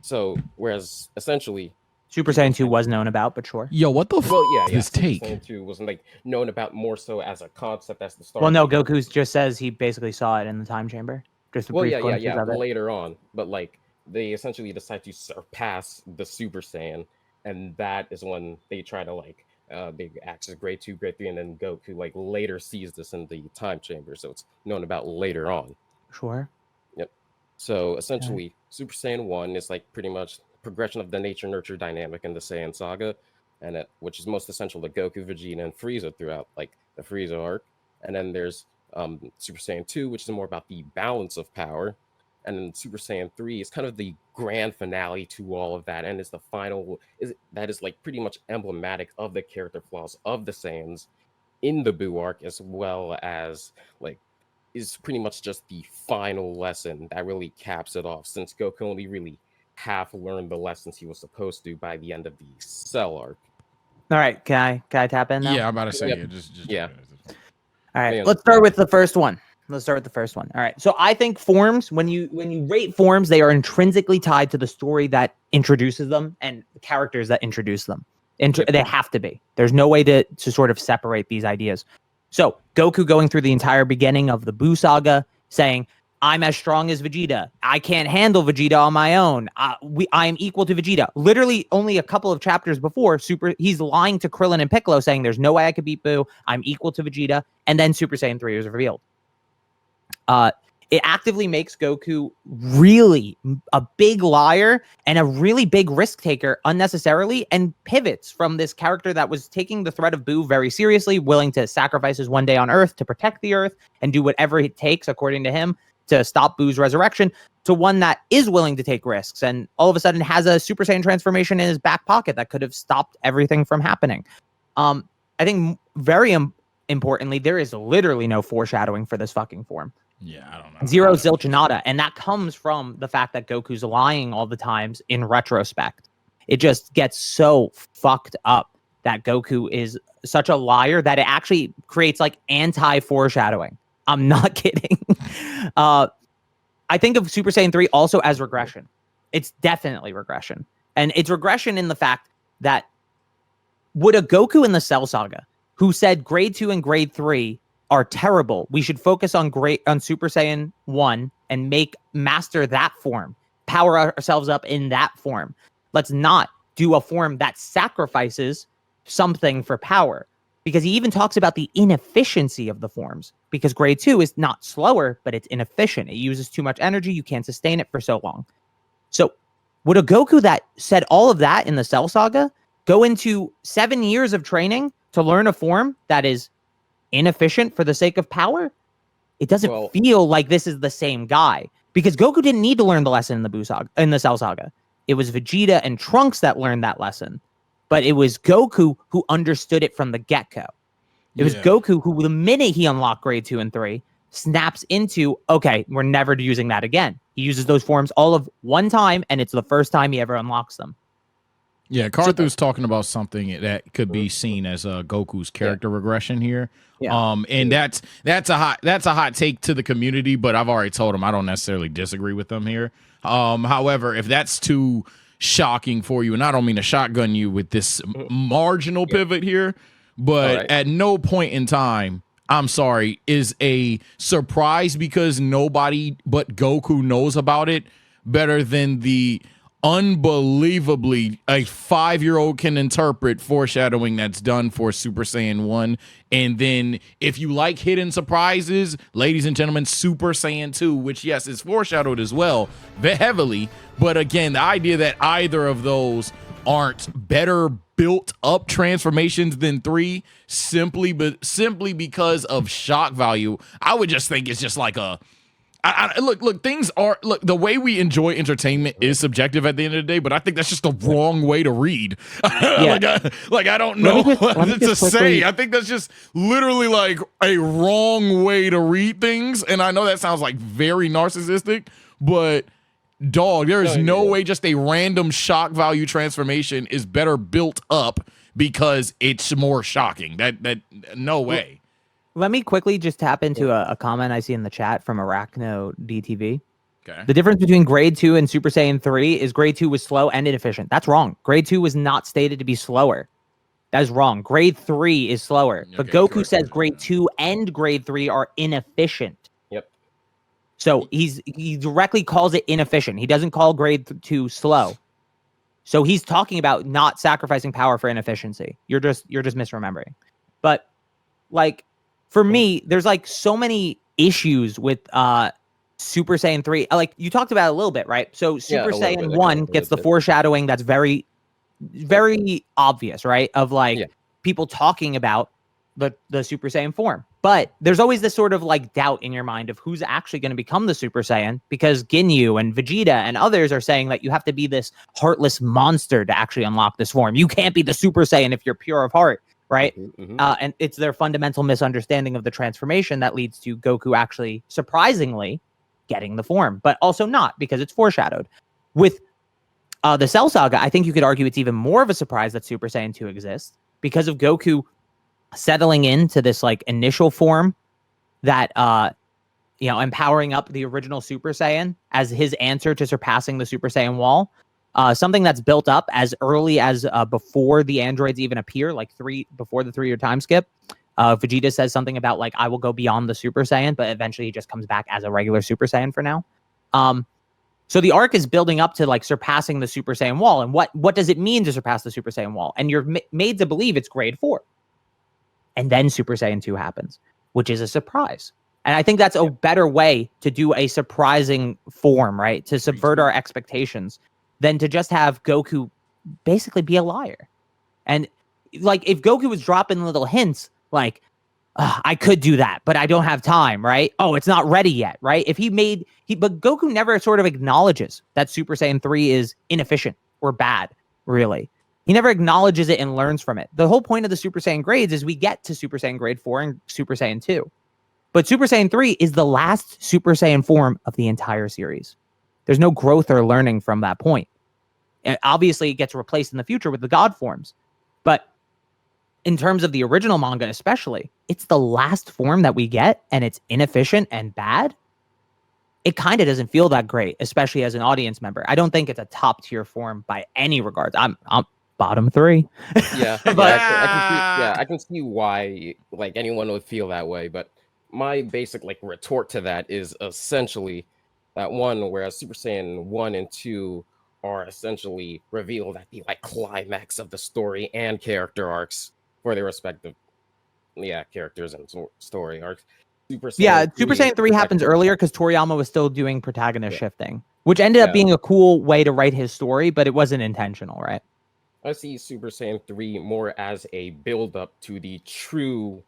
So whereas essentially Super Saiyan 2 was known about, but sure. Yo, what the fuck? well, yeah, This Super take. Saiyan 2 wasn't like known about more so as a concept as the start. Well, no, Goku just says he basically saw it in the time chamber. Just a brief glimpses of it. later on, but like they essentially decide to surpass the Super Saiyan, and that is when they try to like they access grade 2, grade 3, and then Goku like later sees this in the time chamber, so it's known about later on. Sure. So essentially, Super Saiyan 1 is like pretty much progression of the nature-nurture dynamic in the Saiyan saga, and which is most essential to Goku, Vegeta, and Frieza throughout like the Frieza arc. And then there's Super Saiyan 2, which is more about the balance of power. And then Super Saiyan 3 is kind of the grand finale to all of that, and is the final that is like pretty much emblematic of the character flaws of the Saiyans in the Buu arc, as well as like is pretty much just the final lesson that really caps it off, since Goku only really half learned the lessons he was supposed to by the end of the Cell arc. All right, can I tap in now? Yeah, I'm about to say Yep. it. Just Yeah. All right, Man. let's start with the first one. All right. So I think forms, when you rate forms, they are intrinsically tied to the story that introduces them and the characters that introduce them. They have to be. There's no way to sort of separate these ideas. So Goku going through the entire beginning of the Buu saga, saying, "I'm as strong as Vegeta. I can't handle Vegeta on my own. I am equal to Vegeta." Literally, only a couple of chapters before, he's lying to Krillin and Piccolo, saying, "There's no way I could beat Buu. I'm equal to Vegeta." And then Super Saiyan 3 is revealed. It actively makes Goku really a big liar and a really big risk taker unnecessarily, and pivots from this character that was taking the threat of Buu very seriously, willing to sacrifice his one day on Earth to protect the Earth and do whatever it takes, according to him, to stop Buu's resurrection, to one that is willing to take risks and all of a sudden has a Super Saiyan transformation in his back pocket that could have stopped everything from happening. I think very importantly, there is literally no foreshadowing for this fucking form. Yeah, I don't know. Zero, zilch, nada. And that comes from the fact that Goku's lying all the times in retrospect. It just gets so fucked up that Goku is such a liar that it actually creates like anti-foreshadowing. I'm not kidding. I think of Super Saiyan 3 also as regression. It's definitely regression. And it's regression in the fact that would a Goku in the Cell Saga, who said grade 2 and grade 3 are terrible, we should focus on Super Saiyan 1 and master that form, power ourselves up in that form. Let's not do a form that sacrifices something for power, because he even talks about the inefficiency of the forms, because grade 2 is not slower, but it's inefficient. It uses too much energy. You can't sustain it for so long. So would a Goku that said all of that in the Cell Saga go into 7 years of training to learn a form that is inefficient for the sake of power? It doesn't feel like this is the same guy, because Goku didn't need to learn the lesson in the Cell Saga. It was Vegeta and Trunks that learned that lesson, but it was Goku who understood it from the get-go. It was Goku who, the minute he unlocked grade 2 and 3, snaps into, okay, we're never using that again. He uses those forms all of one time, and it's the first time he ever unlocks them. Yeah, Carthu's talking about something that could be seen as Goku's character regression here. Yeah. And that's a hot take to the community, but I've already told him I don't necessarily disagree with them here. However, if that's too shocking for you, and I don't mean to shotgun you with this marginal pivot here, but at no point in time, I'm sorry, is a surprise because nobody but Goku knows about it better than the unbelievably a 5-year-old can interpret foreshadowing that's done for Super Saiyan 1. And then if you like hidden surprises, ladies and gentlemen, Super Saiyan 2, which yes is foreshadowed as well heavily, but again, the idea that either of those aren't better built up transformations than 3 simply because of shock value, I would just think it's just like a Look, things are the way we enjoy entertainment is subjective at the end of the day, but I think that's just the wrong way to read. Yeah. I don't know let me what to just say. quickly- I think that's just literally like a wrong way to read things, and I know that sounds like very narcissistic, but dog, there is no way just a random shock value transformation is better built up because it's more shocking. That no way. Let me quickly just tap into a comment I see in the chat from Arachno DTV. Okay. The difference between grade 2 and Super Saiyan 3 is grade 2 was slow and inefficient. That's wrong. Grade 2 was not stated to be slower. That is wrong. Grade 3 is slower. But Okay, Goku correct. says grade 2 and grade 3 are inefficient. Yep. So he directly calls it inefficient. He doesn't call grade 2 slow. So he's talking about not sacrificing power for inefficiency. You're just misremembering. But like for me, there's like so many issues with Super Saiyan 3. Like you talked about it a little bit, right? So Super Saiyan 1 gets the foreshadowing that's very, very obvious, right? Of like people talking about the Super Saiyan form. But there's always this sort of like doubt in your mind of who's actually going to become the Super Saiyan, because Ginyu and Vegeta and others are saying that you have to be this heartless monster to actually unlock this form. You can't be the Super Saiyan if you're pure of heart, right? And it's their fundamental misunderstanding of the transformation that leads to Goku actually surprisingly getting the form, but also not, because it's foreshadowed. With the Cell Saga, I think you could argue it's even more of a surprise that Super Saiyan 2 exists because of Goku settling into this like initial form that empowering up the original Super Saiyan as his answer to surpassing the Super Saiyan wall. Something that's built up as early as before the androids even appear, like before the 3-year time skip. Vegeta says something about like, I will go beyond the Super Saiyan, but eventually he just comes back as a regular Super Saiyan for now. So the arc is building up to like surpassing the Super Saiyan wall. And what does it mean to surpass the Super Saiyan wall? And you're made to believe it's grade 4. And then Super Saiyan 2 happens, which is a surprise. And I think that's a better way to do a surprising form, right? To subvert our expectations than to just have Goku basically be a liar. And like if Goku was dropping little hints like, I could do that, but I don't have time, right? Oh, it's not ready yet, right? But Goku never sort of acknowledges that Super Saiyan 3 is inefficient or bad, really. He never acknowledges it and learns from it. The whole point of the Super Saiyan grades is we get to Super Saiyan grade 4 and Super Saiyan 2. But Super Saiyan 3 is the last Super Saiyan form of the entire series. There's no growth or learning from that point. And obviously, it gets replaced in the future with the God forms. But in terms of the original manga especially, it's the last form that we get, and it's inefficient and bad. It kind of doesn't feel that great, especially as an audience member. I don't think it's a top tier form by any regards. I'm bottom 3. I can see why like anyone would feel that way, but my basic like retort to that is essentially that one, whereas Super Saiyan 1 and 2 are essentially revealed at the like climax of the story and character arcs for their respective characters and story arcs. Super Saiyan 3 happens earlier because Toriyama was still doing protagonist shifting, which ended up being a cool way to write his story, but it wasn't intentional, right? I see Super Saiyan 3 more as a build-up to the true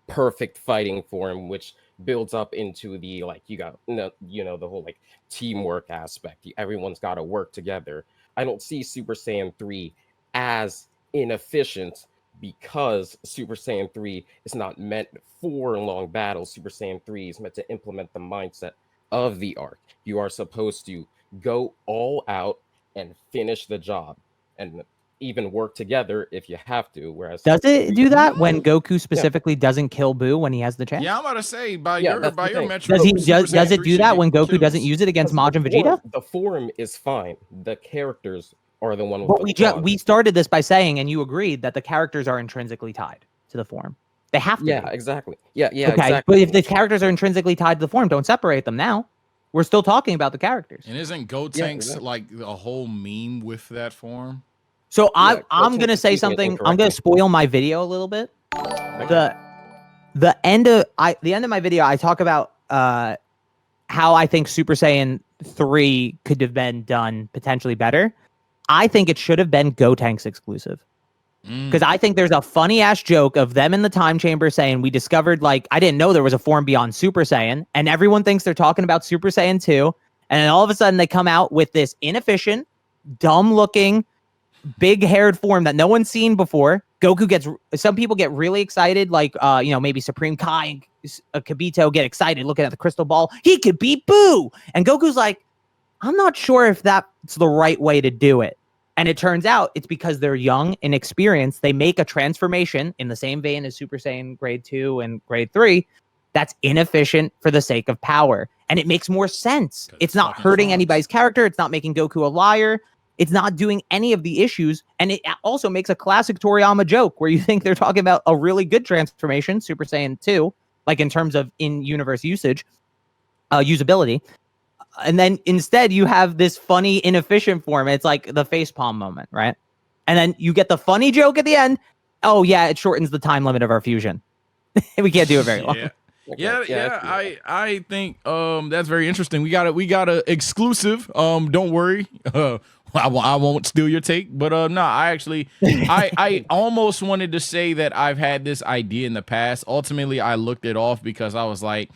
perfect fighting form, which builds up into the like the whole like teamwork aspect. Everyone's got to work together. I don't see Super Saiyan 3 as inefficient because Super Saiyan 3 is not meant for long battles. Super Saiyan 3 is meant to implement the mindset of the arc. You are supposed to go all out and finish the job, and even work together if you have to. Whereas does it do that when Goku specifically doesn't kill Buu when he has the chance? Yeah, I'm about to say by your metric. Does it do that when Goku doesn't use it against Majin Vegeta? The form is fine. The characters are the one. We started this by saying, and you agreed that the characters are intrinsically tied to the form. They have to. Yeah, be. Exactly. Yeah, okay, exactly. But if the characters are intrinsically tied to the form, don't separate them now. We're still talking about the characters. And isn't Gotenks like a whole meme with that form? So I'm gonna say something. I'm gonna spoil my video a little bit. The end of my video, I talk about how I think Super Saiyan 3 could have been done potentially better. I think it should have been Gotenks exclusive. Because I think there's a funny ass joke of them in the time chamber saying, we discovered, like, I didn't know there was a form beyond Super Saiyan. And everyone thinks they're talking about Super Saiyan 2. And then all of a sudden they come out with this inefficient, dumb looking, big haired form that no one's seen before. Some people get really excited, like, maybe Supreme Kai and Kibito get excited looking at the crystal ball. He could beat Boo. And Goku's like, I'm not sure if that's the right way to do it. And it turns out it's because they're young and experienced. They make a transformation in the same vein as Super Saiyan Grade 2 and Grade 3 that's inefficient for the sake of power. And it makes more sense. It's not hurting anybody's character. It's not making Goku a liar. It's not doing any of the issues. And it also makes a classic Toriyama joke where you think they're talking about a really good transformation, Super Saiyan 2, like in terms of in-universe usability. And then instead you have this funny, inefficient form. It's like the facepalm moment, right? And then you get the funny joke at the end. Oh yeah, it shortens the time limit of our fusion. We can't do it very long. I think that's very interesting. We got a exclusive. Don't worry. I won't steal your take, but no, I almost wanted to say that I've had this idea in the past. Ultimately, I looked it off because I was like,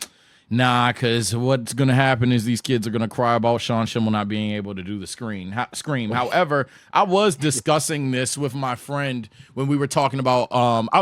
nah, because what's going to happen is these kids are going to cry about Sean Schimmel not being able to do the scream. However, I was discussing this with my friend when we were talking about,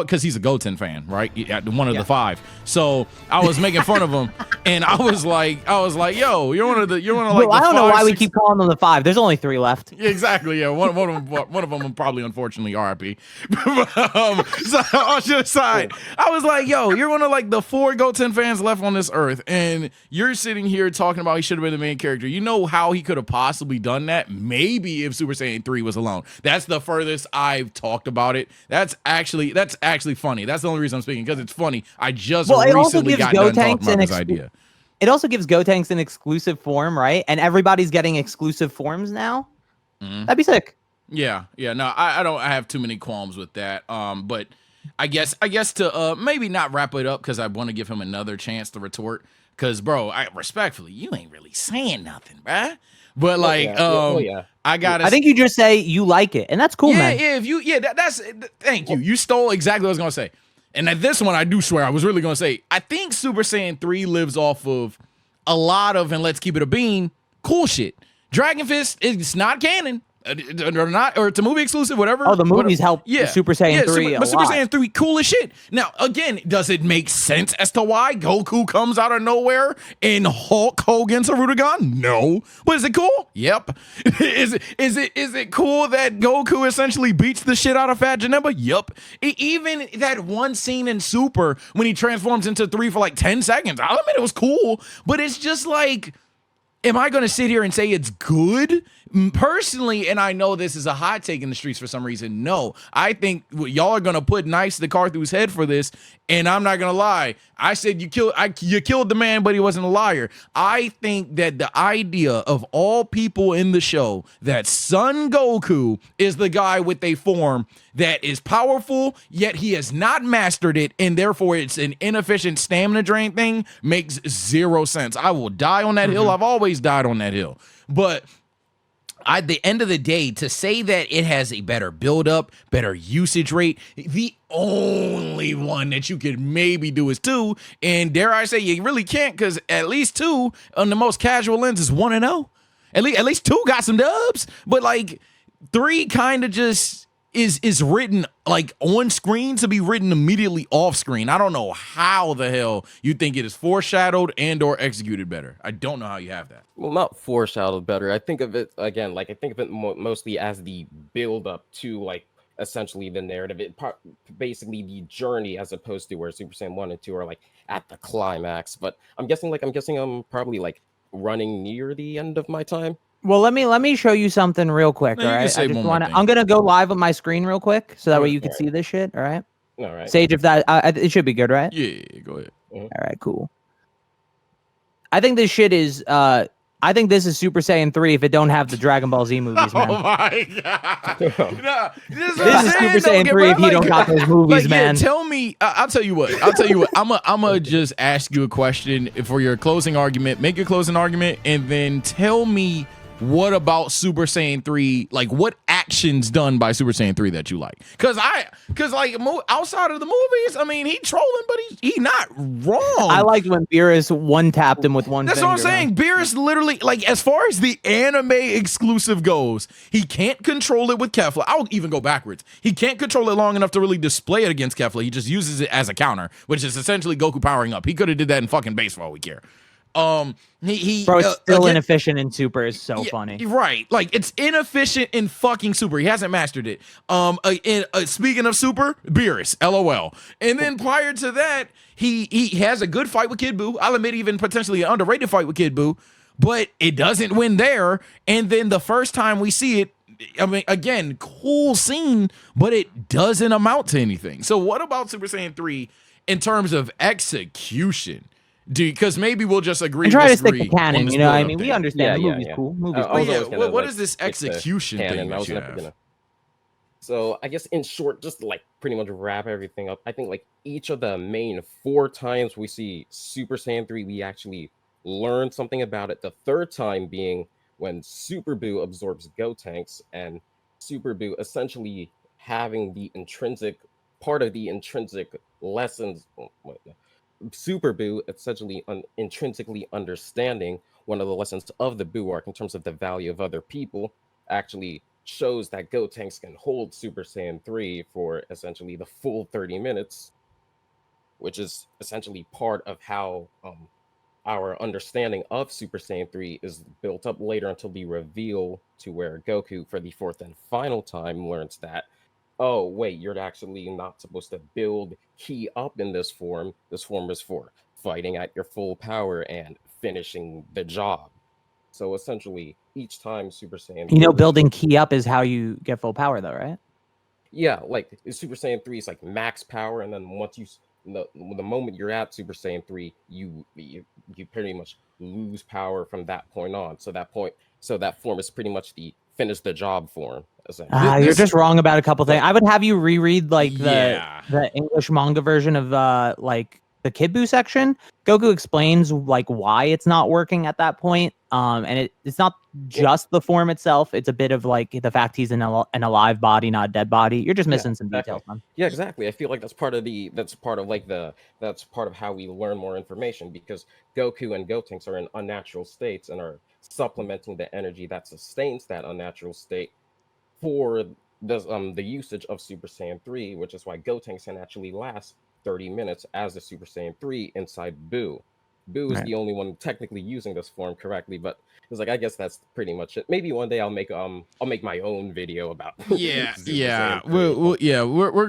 because he's a Goten fan, right? One of the 5. So I was making fun of him, and I was like, yo, you're one of like. Well, I don't know why we 6 keep calling them the 5. There's only 3 left. Yeah, exactly. Yeah, one of them probably, unfortunately, RIP. So on your side, I was like, yo, you're one of like the 4 Goten fans left on this earth. And you're sitting here talking about he should have been the main character. You know how he could have possibly done that? Maybe if Super Saiyan 3 was alone. That's the furthest I've talked about it. That's actually funny. That's the only reason I'm speaking, because it's funny. I just recently got done talking about this idea. It also gives Gotenks an exclusive form, right? And everybody's getting exclusive forms now. That'd be sick. Yeah. No, I don't have too many qualms with that. But I guess to maybe not wrap it up, because I want to give him another chance to retort. Because, bro, respectfully, you ain't really saying nothing, bruh. But like, I think you just say you like it, and that's cool, man. Thank you. You stole exactly what I was gonna say. And at this one, I do swear I was really gonna say, I think Super Saiyan 3 lives off of a lot of, and let's keep it a bean, cool shit. Dragon Fist is not canon. Or it's a movie exclusive, whatever. Oh, the movies help Super Saiyan 3 but Super Saiyan 3, cool as shit. Now, again, does it make sense as to why Goku comes out of nowhere and Hulk Hogan's Sarutogan? No. But is it cool? Yep. Is it cool that Goku essentially beats the shit out of Fat Janemba? Yep. Even that one scene in Super when he transforms into 3 for like 10 seconds, I'll admit it was cool, but it's just like, am I going to sit here and say it's good? Personally, and I know this is a hot take in the streets for some reason, no. I think y'all are going to put Nice to Carthu's head for this, and I'm not going to lie. I said you killed the man, but he wasn't a liar. I think that the idea of all people in the show that Son Goku is the guy with a form that is powerful, yet he has not mastered it, and therefore it's an inefficient stamina drain thing makes zero sense. I will die on that hill. I've always died on that hill. But at the end of the day, to say that it has a better build-up, better usage rate, the only one that you could maybe do is 2. And dare I say, you really can't, because at least 2 on the most casual lens is 1-0. At least 2 got some dubs. But like 3 kind of just is written like on screen to be written immediately off screen. I don't know how the hell you think it is foreshadowed and or executed better. I don't know how you have that. Well, not foreshadowed better. I think of it again, like I think of it mostly as the build up to like essentially the narrative. Basically the journey, as opposed to where Super Saiyan 1 and 2 are like at the climax. But I'm guessing I'm probably like running near the end of my time. Well, let me show you something real quick. All right, I'm gonna go live on my screen real quick, so that way you can see this shit. All right. All right. Sage, if that it should be good, right? Yeah, go ahead. All right, cool. I think this shit is. I think this is Super Saiyan 3 if it don't have the Dragon Ball Z movies, man. Oh my god! No, this is Super Saiyan 3 if you don't got those movies, man. Tell me. I'll tell you what. I'm gonna just ask you a question for your closing argument. Make your closing argument, and then tell me. What about Super Saiyan 3? Like, what actions done by Super Saiyan 3 that you like? Because like outside of the movies, I mean, he trolling, but he not wrong. I liked when Beerus one-tapped him with one That's finger. what I'm saying. Beerus literally, like, as far as the anime exclusive goes, he can't control it with Kefla. I'll even go backwards. He can't control it long enough to really display it against Kefla. He just uses it as a counter, which is essentially Goku powering up. He could have did that in fucking base for all we care. Bro, it's still inefficient in Super is so funny. Right. Like, it's inefficient in fucking Super. He hasn't mastered it. Speaking of Super, Beerus, LOL. And then prior to that, he has a good fight with Kid Buu. I'll admit even potentially an underrated fight with Kid Buu, but it doesn't win there. And then the first time we see it, I mean, again, cool scene, but it doesn't amount to anything. So what about Super Saiyan 3 in terms of execution? Because maybe we'll just agree. And try to stick to canon, you know. I mean, we thing. understand the movie's cool. Movie's cool. What is this execution thing that you have? So I guess in short, just to like pretty much wrap everything up, I think like each of the main 4 times we see Super Saiyan 3, we actually learn something about it. The third time being when Super Buu absorbs Gotenks, and Super Buu essentially having the intrinsic part of the intrinsic lessons. Super Buu essentially intrinsically understanding one of the lessons of the Buu arc in terms of the value of other people actually shows that Gotenks can hold Super Saiyan 3 for essentially the full 30 minutes, which is essentially part of how our understanding of Super Saiyan 3 is built up later until the reveal to where Goku, for the 4th and final time, learns that, oh, wait, you're actually not supposed to build ki up in this form. This form is for fighting at your full power and finishing the job. So essentially, each time Super Saiyan 3... You know, building ki up is how you get full power, though, right? Yeah, like Super Saiyan 3 is like max power, and then once you... The moment you're at Super Saiyan 3, you pretty much lose power from that point on. So that form is pretty much the finish the job form. You're just wrong about a couple things. I would have you reread like the English manga version of like the Kid Buu section. Goku explains like why it's not working at that point. And it's not just the form itself. It's a bit of like the fact he's in an alive body, not a dead body. You're just missing some details, man. Yeah, exactly. I feel like that's part of how we learn more information, because Goku and Gotenks are in unnatural states and are supplementing the energy that sustains that unnatural state for the usage of Super Saiyan 3, which is why Gotenks can actually last 30 minutes as the Super Saiyan 3 inside Buu. Buu is the only one technically using this form correctly, but it's like, I guess that's pretty much it. Maybe one day I'll make my own video about we're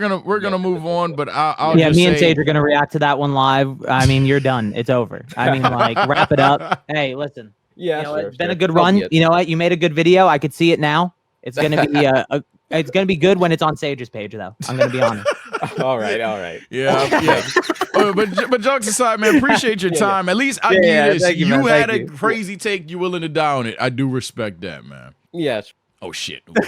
gonna move on, but I'll just me say... and Sage are gonna react to that one live. I mean, you're done. It's over. I mean, like, wrap it up. Hey, listen. Yeah, you know, it's been a good run. You know what? You made a good video. I could see it now. It's gonna be it's gonna be good when it's on Sage's page, though. I'm gonna be honest. All right. Yeah. But jokes aside, man, appreciate your time. At least I give this. You had a crazy take. You willing to down it. I do respect that, man. Yeah. Oh shit. That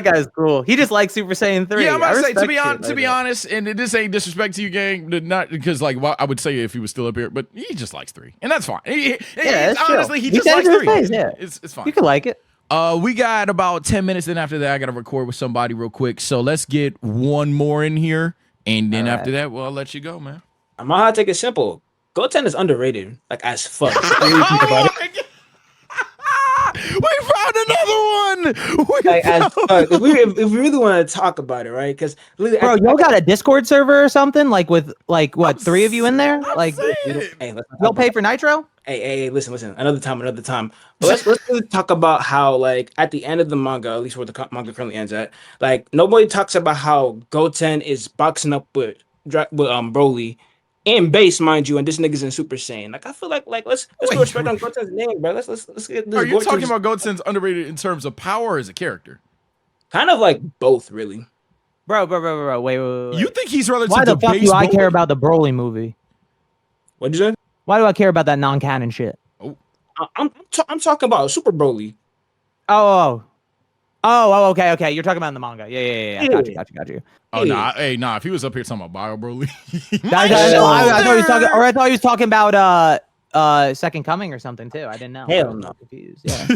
guy's cool. He just likes Super Saiyan 3. Yeah, I'm about to say, to be honest, and this ain't disrespect to you, gang, not because like I would say if he was still up here, but he just likes 3, and that's fine. Honestly, he just likes 3. It's fine. You can like it. We got about 10 minutes, then after that I gotta record with somebody real quick. So let's get one more in here, and then after that, well, I'll let you go, man. I'm gonna take it simple. Goten is underrated, like as fuck. We found another one. If we really want to talk about it, right? Because bro, y'all got a Discord server or something, like with like what 3 of you in there? Like, hey, you'll pay for Nitro? Hey, listen. Another time. But let's really talk about how, like, at the end of the manga, at least where the manga currently ends at, like, nobody talks about how Goten is boxing up with Broly. In base, mind you, and this nigga's in Super Saiyan. Like, I feel like let's put respect on Goten's name, bro. Let's get this. Are you talking about Goten's underrated in terms of power as a character? Kind of like both, really. Bro, wait. You think he's relative Why to the fuck do I care about the Broly movie? What'd you say? Why do I care about that non-canon shit? Oh. I'm talking about Super Broly. Oh, okay. You're talking about in the manga. Yeah. Got you. Oh, nah. Hey, nah. If he was up here talking about Bio Broly, I thought he was talking about Second Coming or something too. I didn't know. Hell no. Confused. Yeah.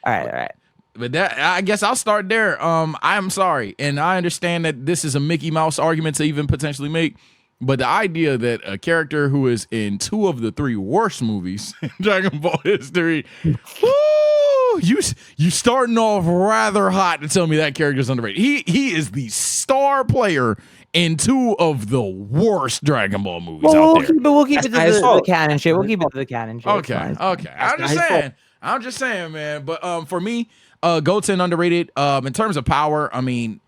All right. But that, I guess I'll start there. I'm sorry, and I understand that this is a Mickey Mouse argument to even potentially make, but the idea that a character who is in 2 of the 3 worst movies in Dragon Ball history, woo, you starting off rather hot to tell me that character's underrated. He is the star player in 2 of the worst Dragon Ball movies out there. We'll keep it to the canon shit. We'll keep it to the canon shit. Okay. I'm just saying, man. But for me, Goten underrated. In terms of power, I mean,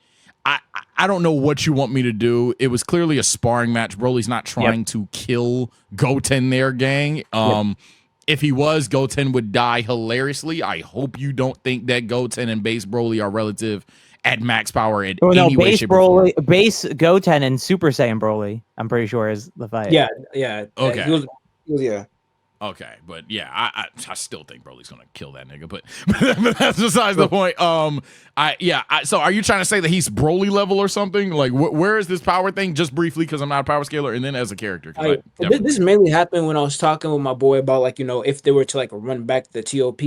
I don't know what you want me to do. It was clearly a sparring match. Broly's not trying to kill Goten there, gang. If he was, Goten would die hilariously. I hope you don't think that Goten and base Broly are relative at max power in any way, shape, or form. Base Goten and Super Saiyan Broly, I'm pretty sure, is the fight. Yeah. Okay. He was, yeah. Okay, but yeah, I still think Broly's gonna kill that nigga, but that's besides the point. So are you trying to say that he's Broly level or something? Like, where is this power thing? Just briefly, because I'm not a power scaler, and then as a character. This mainly happened when I was talking with my boy about, like, you know, if they were to like run back the TOP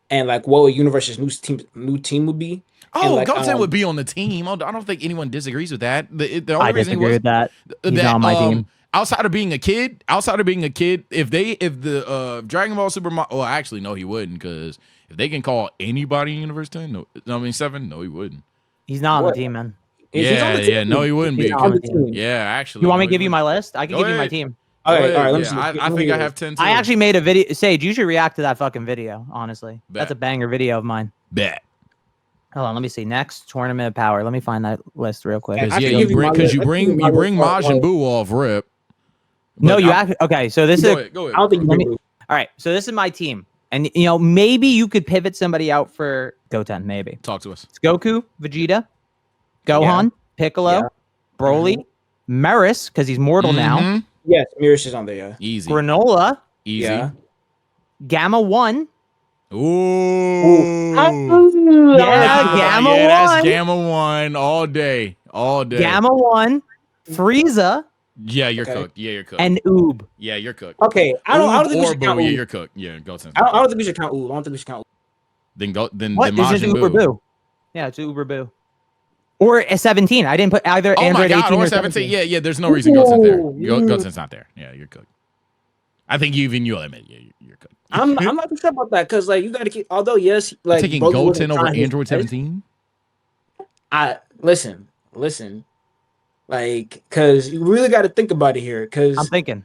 and like what Universe's new team would be. Oh, like, Goten would be on the team. I don't think anyone disagrees with that. The only I reason disagree with that. He's on my team. Outside of being a kid, if the Dragon Ball Super Mario, well, actually, no, he wouldn't, because if they can call anybody in Universe 10, 7, no, he wouldn't. He's not on the team, man. No, he wouldn't be. Yeah, actually. You want me to give you my list? I can give you my team. All right. I think I have 10 too. I actually made a video. Sage, you should react to that fucking video, honestly. That's a banger video of mine. Bet. Hold on, let me see. Next tournament of power. Let me find that list real quick. You bring Majin Buu off rip. No, you actually okay. So this is. Go ahead. I don't think all right. So this is my team, and you know maybe you could pivot somebody out for Goten. Maybe Talk to us. it's Goku, Vegeta, Gohan, Piccolo, Broly, Meris because he's mortal now. Yes, Meris is on there. Yeah. Easy. Granola, Easy. Yeah. Gamma 1. Ooh. Yeah, Gamma 1. That's Gamma 1 all day. Gamma 1, Frieza. Yeah, you're cooked. Yeah, you're cooked. And Oob. Yeah, you're cooked. Okay, I don't think we should count. Yeah, you're cooked. Yeah, Goten. I don't think we should count Oob. I don't think we should count. Then what? Majin Is it Uber Boo? Yeah, it's Uber Boo. Or a 17. I didn't put either Android 18 or 17. Yeah. There's no reason Goten's there. Goten's not there. Yeah, you're cooked. I think you'll admit, you're cooked. I'm not too sure about that because like you got to keep. Although yes, like taking Goten over Android 17. Listen. Like, because you really got to think about it here. Because I'm thinking.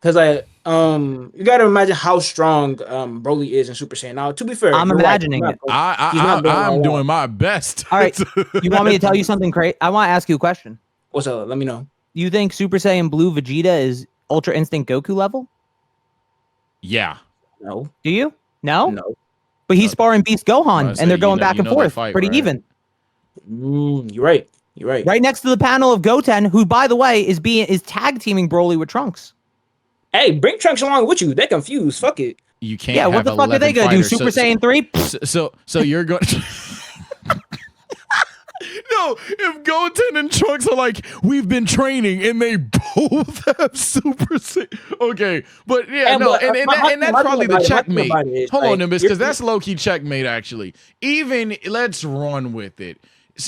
Because you got to imagine how strong Broly is in Super Saiyan. Now, to be fair, I'm imagining it. I'm doing my best. All right, you want me to tell you something crazy? I want to ask you a question. What's up? Let me know. You think Super Saiyan Blue Vegeta is Ultra Instinct Goku level? Yeah. No. Do you? No. No. But he's sparring Beast Gohan, and they're going back and forth, pretty even. You're right. Right next to the panel of Goten, who, by the way, is tag teaming Broly with Trunks. Hey, bring Trunks along with you. They're confused. Fuck it. You can't. Yeah, what the fuck are they gonna do? Super Saiyan 3? So you're going. No, if Goten and Trunks are like, we've been training, and they both have Super Saiyan. Okay, but yeah, and that's probably the checkmate. Hold on, Nimbus, because that's low-key checkmate, actually. Even, let's run with it.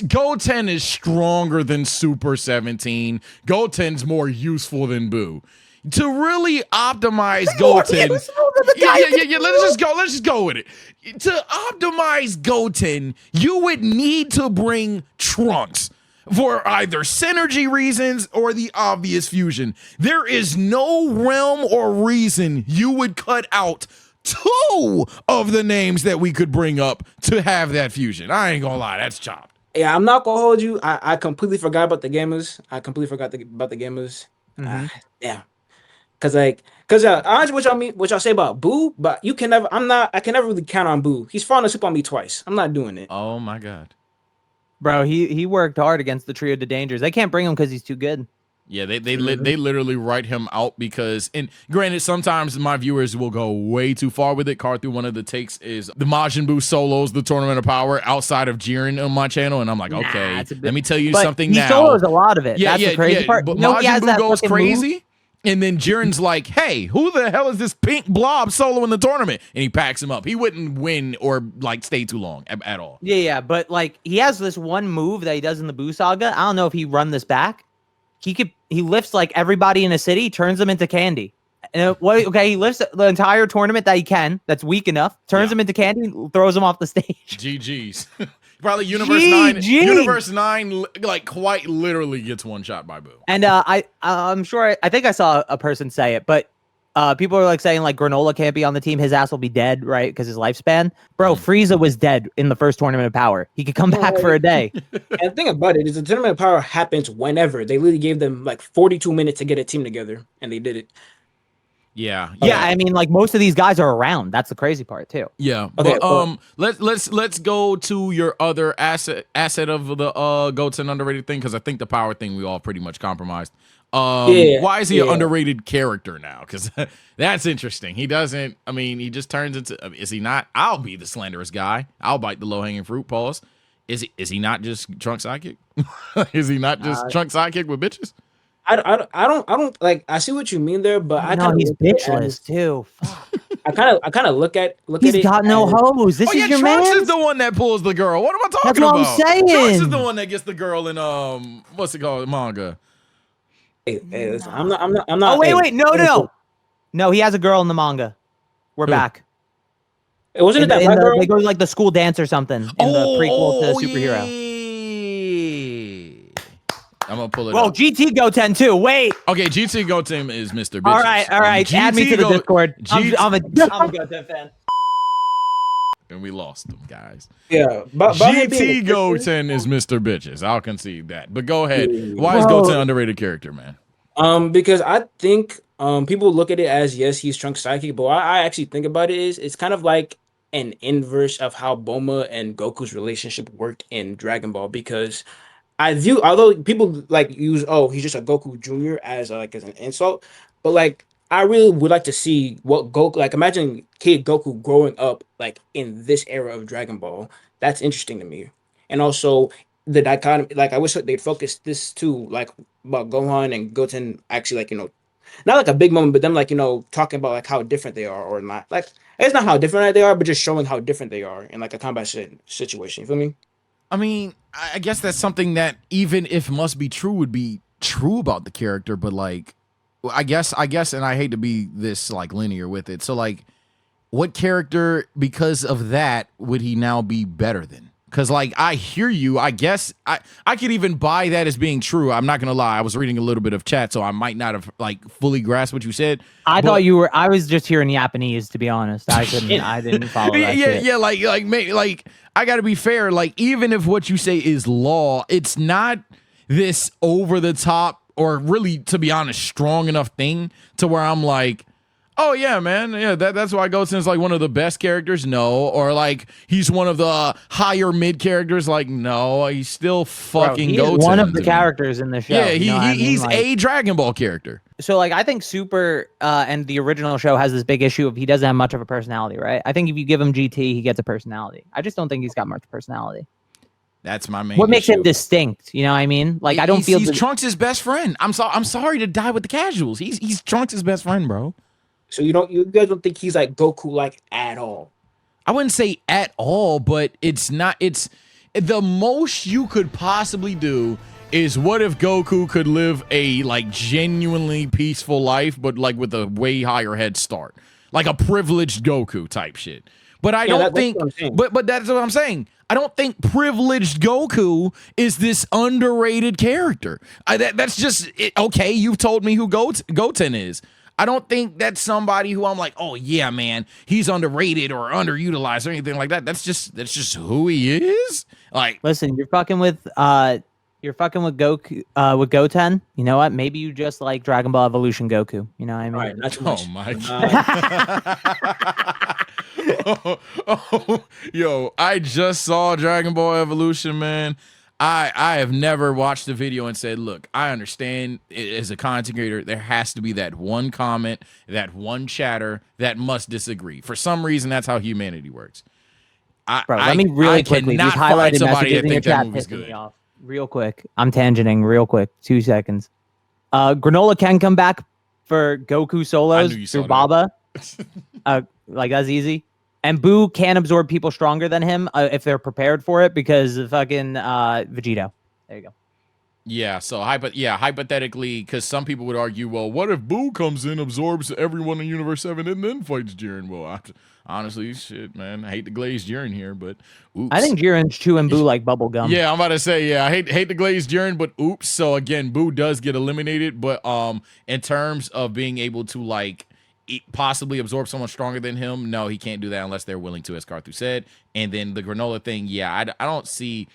Goten is stronger than Super 17. Goten's more useful than Boo. To really optimize Goten, let's just go with it. To optimize Goten, you would need to bring Trunks for either synergy reasons or the obvious fusion. There is no realm or reason you would cut out 2 of the names that we could bring up to have that fusion. I ain't gonna lie, that's chopped. Yeah, I'm not gonna hold you. I completely forgot about the gamers. About the gamers. Yeah. Cause honestly, what y'all say about Boo, but I can never really count on Boo. He's fallen asleep on me twice. I'm not doing it. Oh my god, bro, he worked hard against the Trio de Dangers. They can't bring him because he's too good. Yeah, they literally write him out because, and granted, sometimes my viewers will go way too far with it. Through one of the takes is the Majin Buu solos the Tournament of Power outside of Jiren on my channel, and I'm like, okay, let me tell you something now. He solos a lot of it. Yeah, That's the crazy part. But Majin Buu goes crazy. And then Jiren's like, hey, who the hell is this pink blob solo in the tournament? And he packs him up. He wouldn't win or like stay too long at all. Yeah, but like he has this one move that he does in the Buu Saga. I don't know if he run this back. He lifts like everybody in a city, turns them into candy. And he lifts the entire tournament that he can, that's weak enough, turns them into candy, throws them off the stage. GG's. Probably Universe 9 like quite literally gets one shot by Buu. And I'm sure I think I saw a person say it, but people are like saying like Granola can't be on the team, his ass will be dead, right? Because his lifespan. Bro, Frieza was dead in the first Tournament of Power. He could come back for a day. And the thing about it is the Tournament of Power happens whenever. They literally gave them like 42 minutes to get a team together, and they did it. Yeah. I mean, like most of these guys are around. That's the crazy part too. Yeah. Okay, but let's go to your other asset of the Goten underrated thing, because I think the power thing we all pretty much compromised. Why is he an underrated character now? Because that's interesting. He doesn't. I mean, he just turns into. Is he not? I'll be the slanderous guy. I'll bite the low hanging fruit. Pause. Is he not just Trunks sidekick? Is he not just Trunks sidekick with bitches? I don't like. I see what you mean there, but I know he's bitchless too. I kind of look at He's it. got no hoes. This is your Trunks man. is the one that pulls the girl. What am I talking That's what about? I'm saying. Trunks is the one that gets the girl in what's it called, manga. Hey, listen, I'm not. Oh wait, no. He has a girl in the manga. We're back. Wasn't it that black girl? They go to like the school dance or something in the prequel to Superhero. Yeah. I'm gonna pull it Whoa, up. GT Goten too. Wait. Okay, GT Goten is Mr. Bitches. All right. Add me to the Discord. I'm a Goten fan. And we lost them, guys. Yeah. GT Goten is Mr. Bitches. I'll concede that. But go ahead. Why is Goten an underrated character, man? Because I think people look at it as, yes, he's Trunks' sidekick, but what I actually think about it is it's kind of like an inverse of how Bulma and Goku's relationship worked in Dragon Ball, because I view, although people like use, oh, he's just a Goku Jr. as like as an insult, but like I really would like to see what Goku, like imagine kid Goku growing up like in this era of Dragon Ball. That's interesting to me. And also the dichotomy, like I wish they'd focus this too, like about Gohan and Goten actually, like, not like a big moment, but them like, talking about like how different they are or not. Like it's not how different they are, but just showing how different they are in like a combat situation. You feel me? I mean, I guess that's something that even if must be true would be true about the character, but like, I guess, and I hate to be this like linear with it. So like, what character, because of that, would he now be better than? Because like, I hear you. I guess I could even buy that as being true. I'm not gonna lie. I was reading a little bit of chat, so I might not have like fully grasped what you said. I thought you were. I was just hearing Japanese, to be honest. I didn't follow that shit. Yeah. Like I gotta be fair. Like, even if what you say is law, it's not this over the top or really, to be honest, strong enough thing to where I'm like, oh yeah, man, yeah, that's why Goten's like one of the best characters. No, or like he's one of the higher mid characters. Like, no, he's still fucking Goten. One of the characters in the show. Yeah, he's a Dragon Ball character. So like, I think Super and the original show has this big issue of he doesn't have much of a personality, right? I think if you give him GT, he gets a personality. I just don't think he's got much personality. That's my main. What makes issue. him distinct? You know what I mean? Like, I don't feel he's Trunks' best friend. I'm sorry to die with the casuals. He's Trunks' best friend, bro. So you guys don't think he's like Goku like at all? I wouldn't say at all, but it's not. It's the most you could possibly do is what if Goku could live a like genuinely peaceful life, but like with a way higher head start, like a privileged Goku type shit. But I don't think. But that's what I'm saying. I don't think privileged Goku is this underrated character. That's just it. Okay, you've told me who Goten is. I don't think that's somebody who I'm like, oh yeah, man, he's underrated or underutilized or anything like that. That's just who he is. Like, listen, you're fucking with Goku with Goten. You know what? Maybe you just like Dragon Ball Evolution Goku. You know what I mean? Right, not too oh much. my yo, I just saw Dragon Ball Evolution, man. I have never watched the video and said, look, I understand as a content creator, there has to be that one comment, that one chatter that must disagree. For some reason, that's how humanity works. Let me really quickly. These highlighted messages in your chat pissing me off. Real quick. I'm tangenting real quick. 2 seconds. Granola can come back. for Goku I solos knew you saw through that. Baba. Like that's easy. And Boo can absorb people stronger than him if they're prepared for it because of fucking Vegito. There you go. Yeah, so hypothetically, because some people would argue, well, what if Boo comes in, absorbs everyone in Universe 7, and then fights Jiren? Well, honestly, shit, man, I hate to glaze Jiren here, but oops. I think Jiren's chewing Boo like bubble gum. Yeah, I'm about to say, yeah, I hate to glaze Jiren, but oops. So again, Boo does get eliminated, but in terms of being able to like possibly absorb someone stronger than him, no, he can't do that unless they're willing to, as Carthu said. And then the granola thing, yeah, I don't see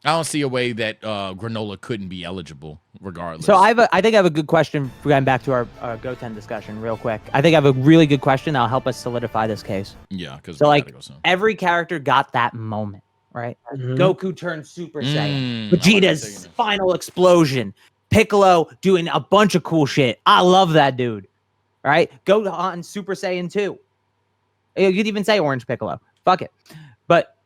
a way that granola couldn't be eligible regardless. So I think I have a good question. Going back to our Goten discussion real quick. I think I have a really good question that'll help us solidify this case. Yeah, because so like every character got that moment, right? Goku turned Super Saiyan. Vegeta's final explosion. Piccolo doing a bunch of cool shit. I love that dude. Right? Gohan Super Saiyan 2. You could even say Orange Piccolo. Fuck it. But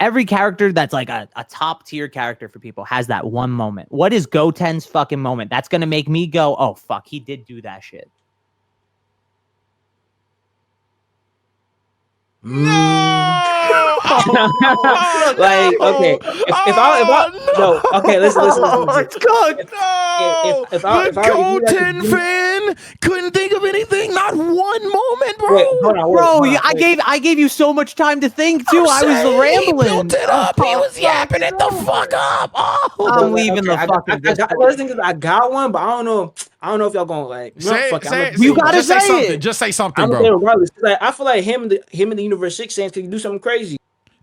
every character that's like a top tier character for people has that one moment. What is Goten's fucking moment? That's going to make me go, oh, fuck, he did do that shit. No! Like, okay, if I no, okay, listen. It's cooked. No! If I Goten fan couldn't think of anything, not one moment, bro. Wait, hold on, I gave you so much time to think too. I was rambling. He built it up. He was yapping it the fuck up. Oh. I'm leaving the fucking. I got one, but I don't know if y'all gonna like. You gotta say something. it. Just say something, I'm bro. regardless. Like, I feel like him and the Universe 6 Saiyans could do something crazy.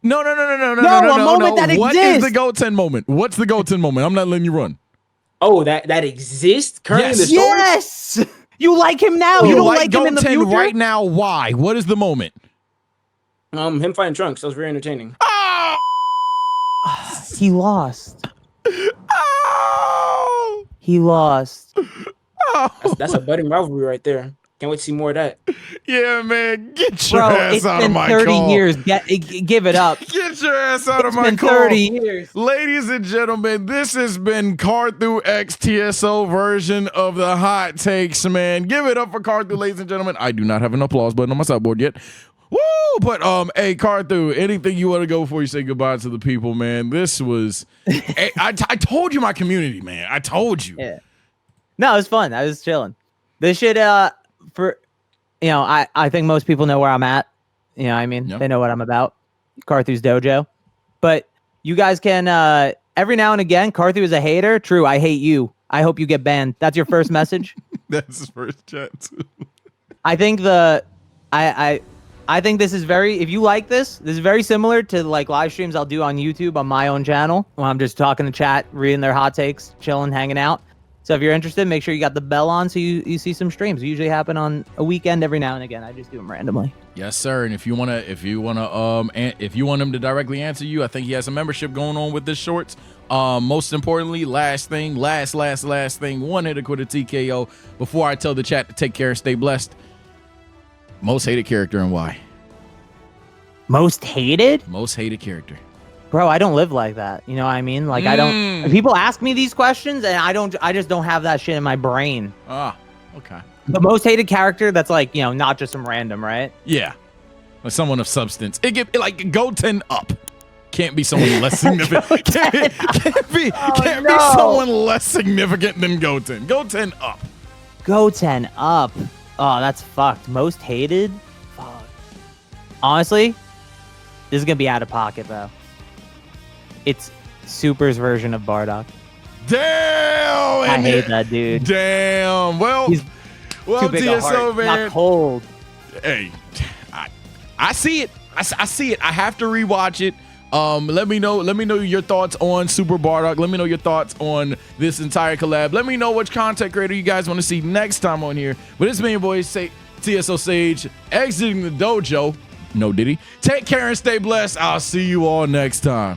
No. A moment that What exists. is the Goten moment? What's the Goten moment? I'm not letting you run. Oh, that exists currently in the story? Yes. You like him now. You don't like him in the Goten future right now. Why? What is the moment? Him fighting Trunks. That was very entertaining. Oh! He lost. Oh! He lost. Oh! That's a budding rivalry right there. Can't wait to see more of that. Yeah, man. Get your Bro, ass it's out been of my 30 car. years. Give it up. Get your ass out of my It's been car. 30 years. Ladies and gentlemen, this has been Carthu X TSO version of the hot takes, man. Give it up for Carthu, ladies and gentlemen. I do not have an applause button on my soundboard yet. Woo! But hey, Carthu, anything you want to go before you say goodbye to the people, man? This was I told you my community, man. I told you. Yeah. No, it was fun. I was chilling. This shit for I think most people know where I'm at. You know what I mean? Yep. They know what I'm about. Carthu's dojo. But you guys can every now and again, Carthu is a hater. True, I hate you. I hope you get banned. That's your first message. That's his first chat too. I think I think this is if you like this is very similar to like live streams I'll do on YouTube on my own channel when I'm just talking to chat, reading their hot takes, chilling, hanging out. So if you're interested, make sure you got the bell on so you see some streams. They usually happen on a weekend every now and again. I just do them randomly. Yes, sir. And if you want him to directly answer you, I think he has a membership going on with this shorts. Most importantly, last thing, one hitter quitter TKO. Before I tell the chat to take care and stay blessed. Most hated character and why? Most hated? Most hated character. Bro, I don't live like that. You know what I mean? Like I don't. People ask me these questions, and I just don't have that shit in my brain. Ah, okay. The most hated character that's like not just some random, right? Yeah, like someone of substance. Like Goten up. Can't be someone less significant. can't be someone less significant than Goten. Goten up. Goten up. Oh, that's fucked. Most hated? Fuck. Honestly, this is gonna be out of pocket though. It's Super's version of Bardock. Damn! I hate that dude. Damn. Well, He's too big a heart. man. Not cold. Hey, I see it. I see it. I have to rewatch it. Let me know your thoughts on Super Bardock. Let me know your thoughts on this entire collab. Let me know which content creator you guys want to see next time on here. But it's me, your boy, TSO Sage, exiting the dojo. No, did he? Take care and stay blessed. I'll see you all next time.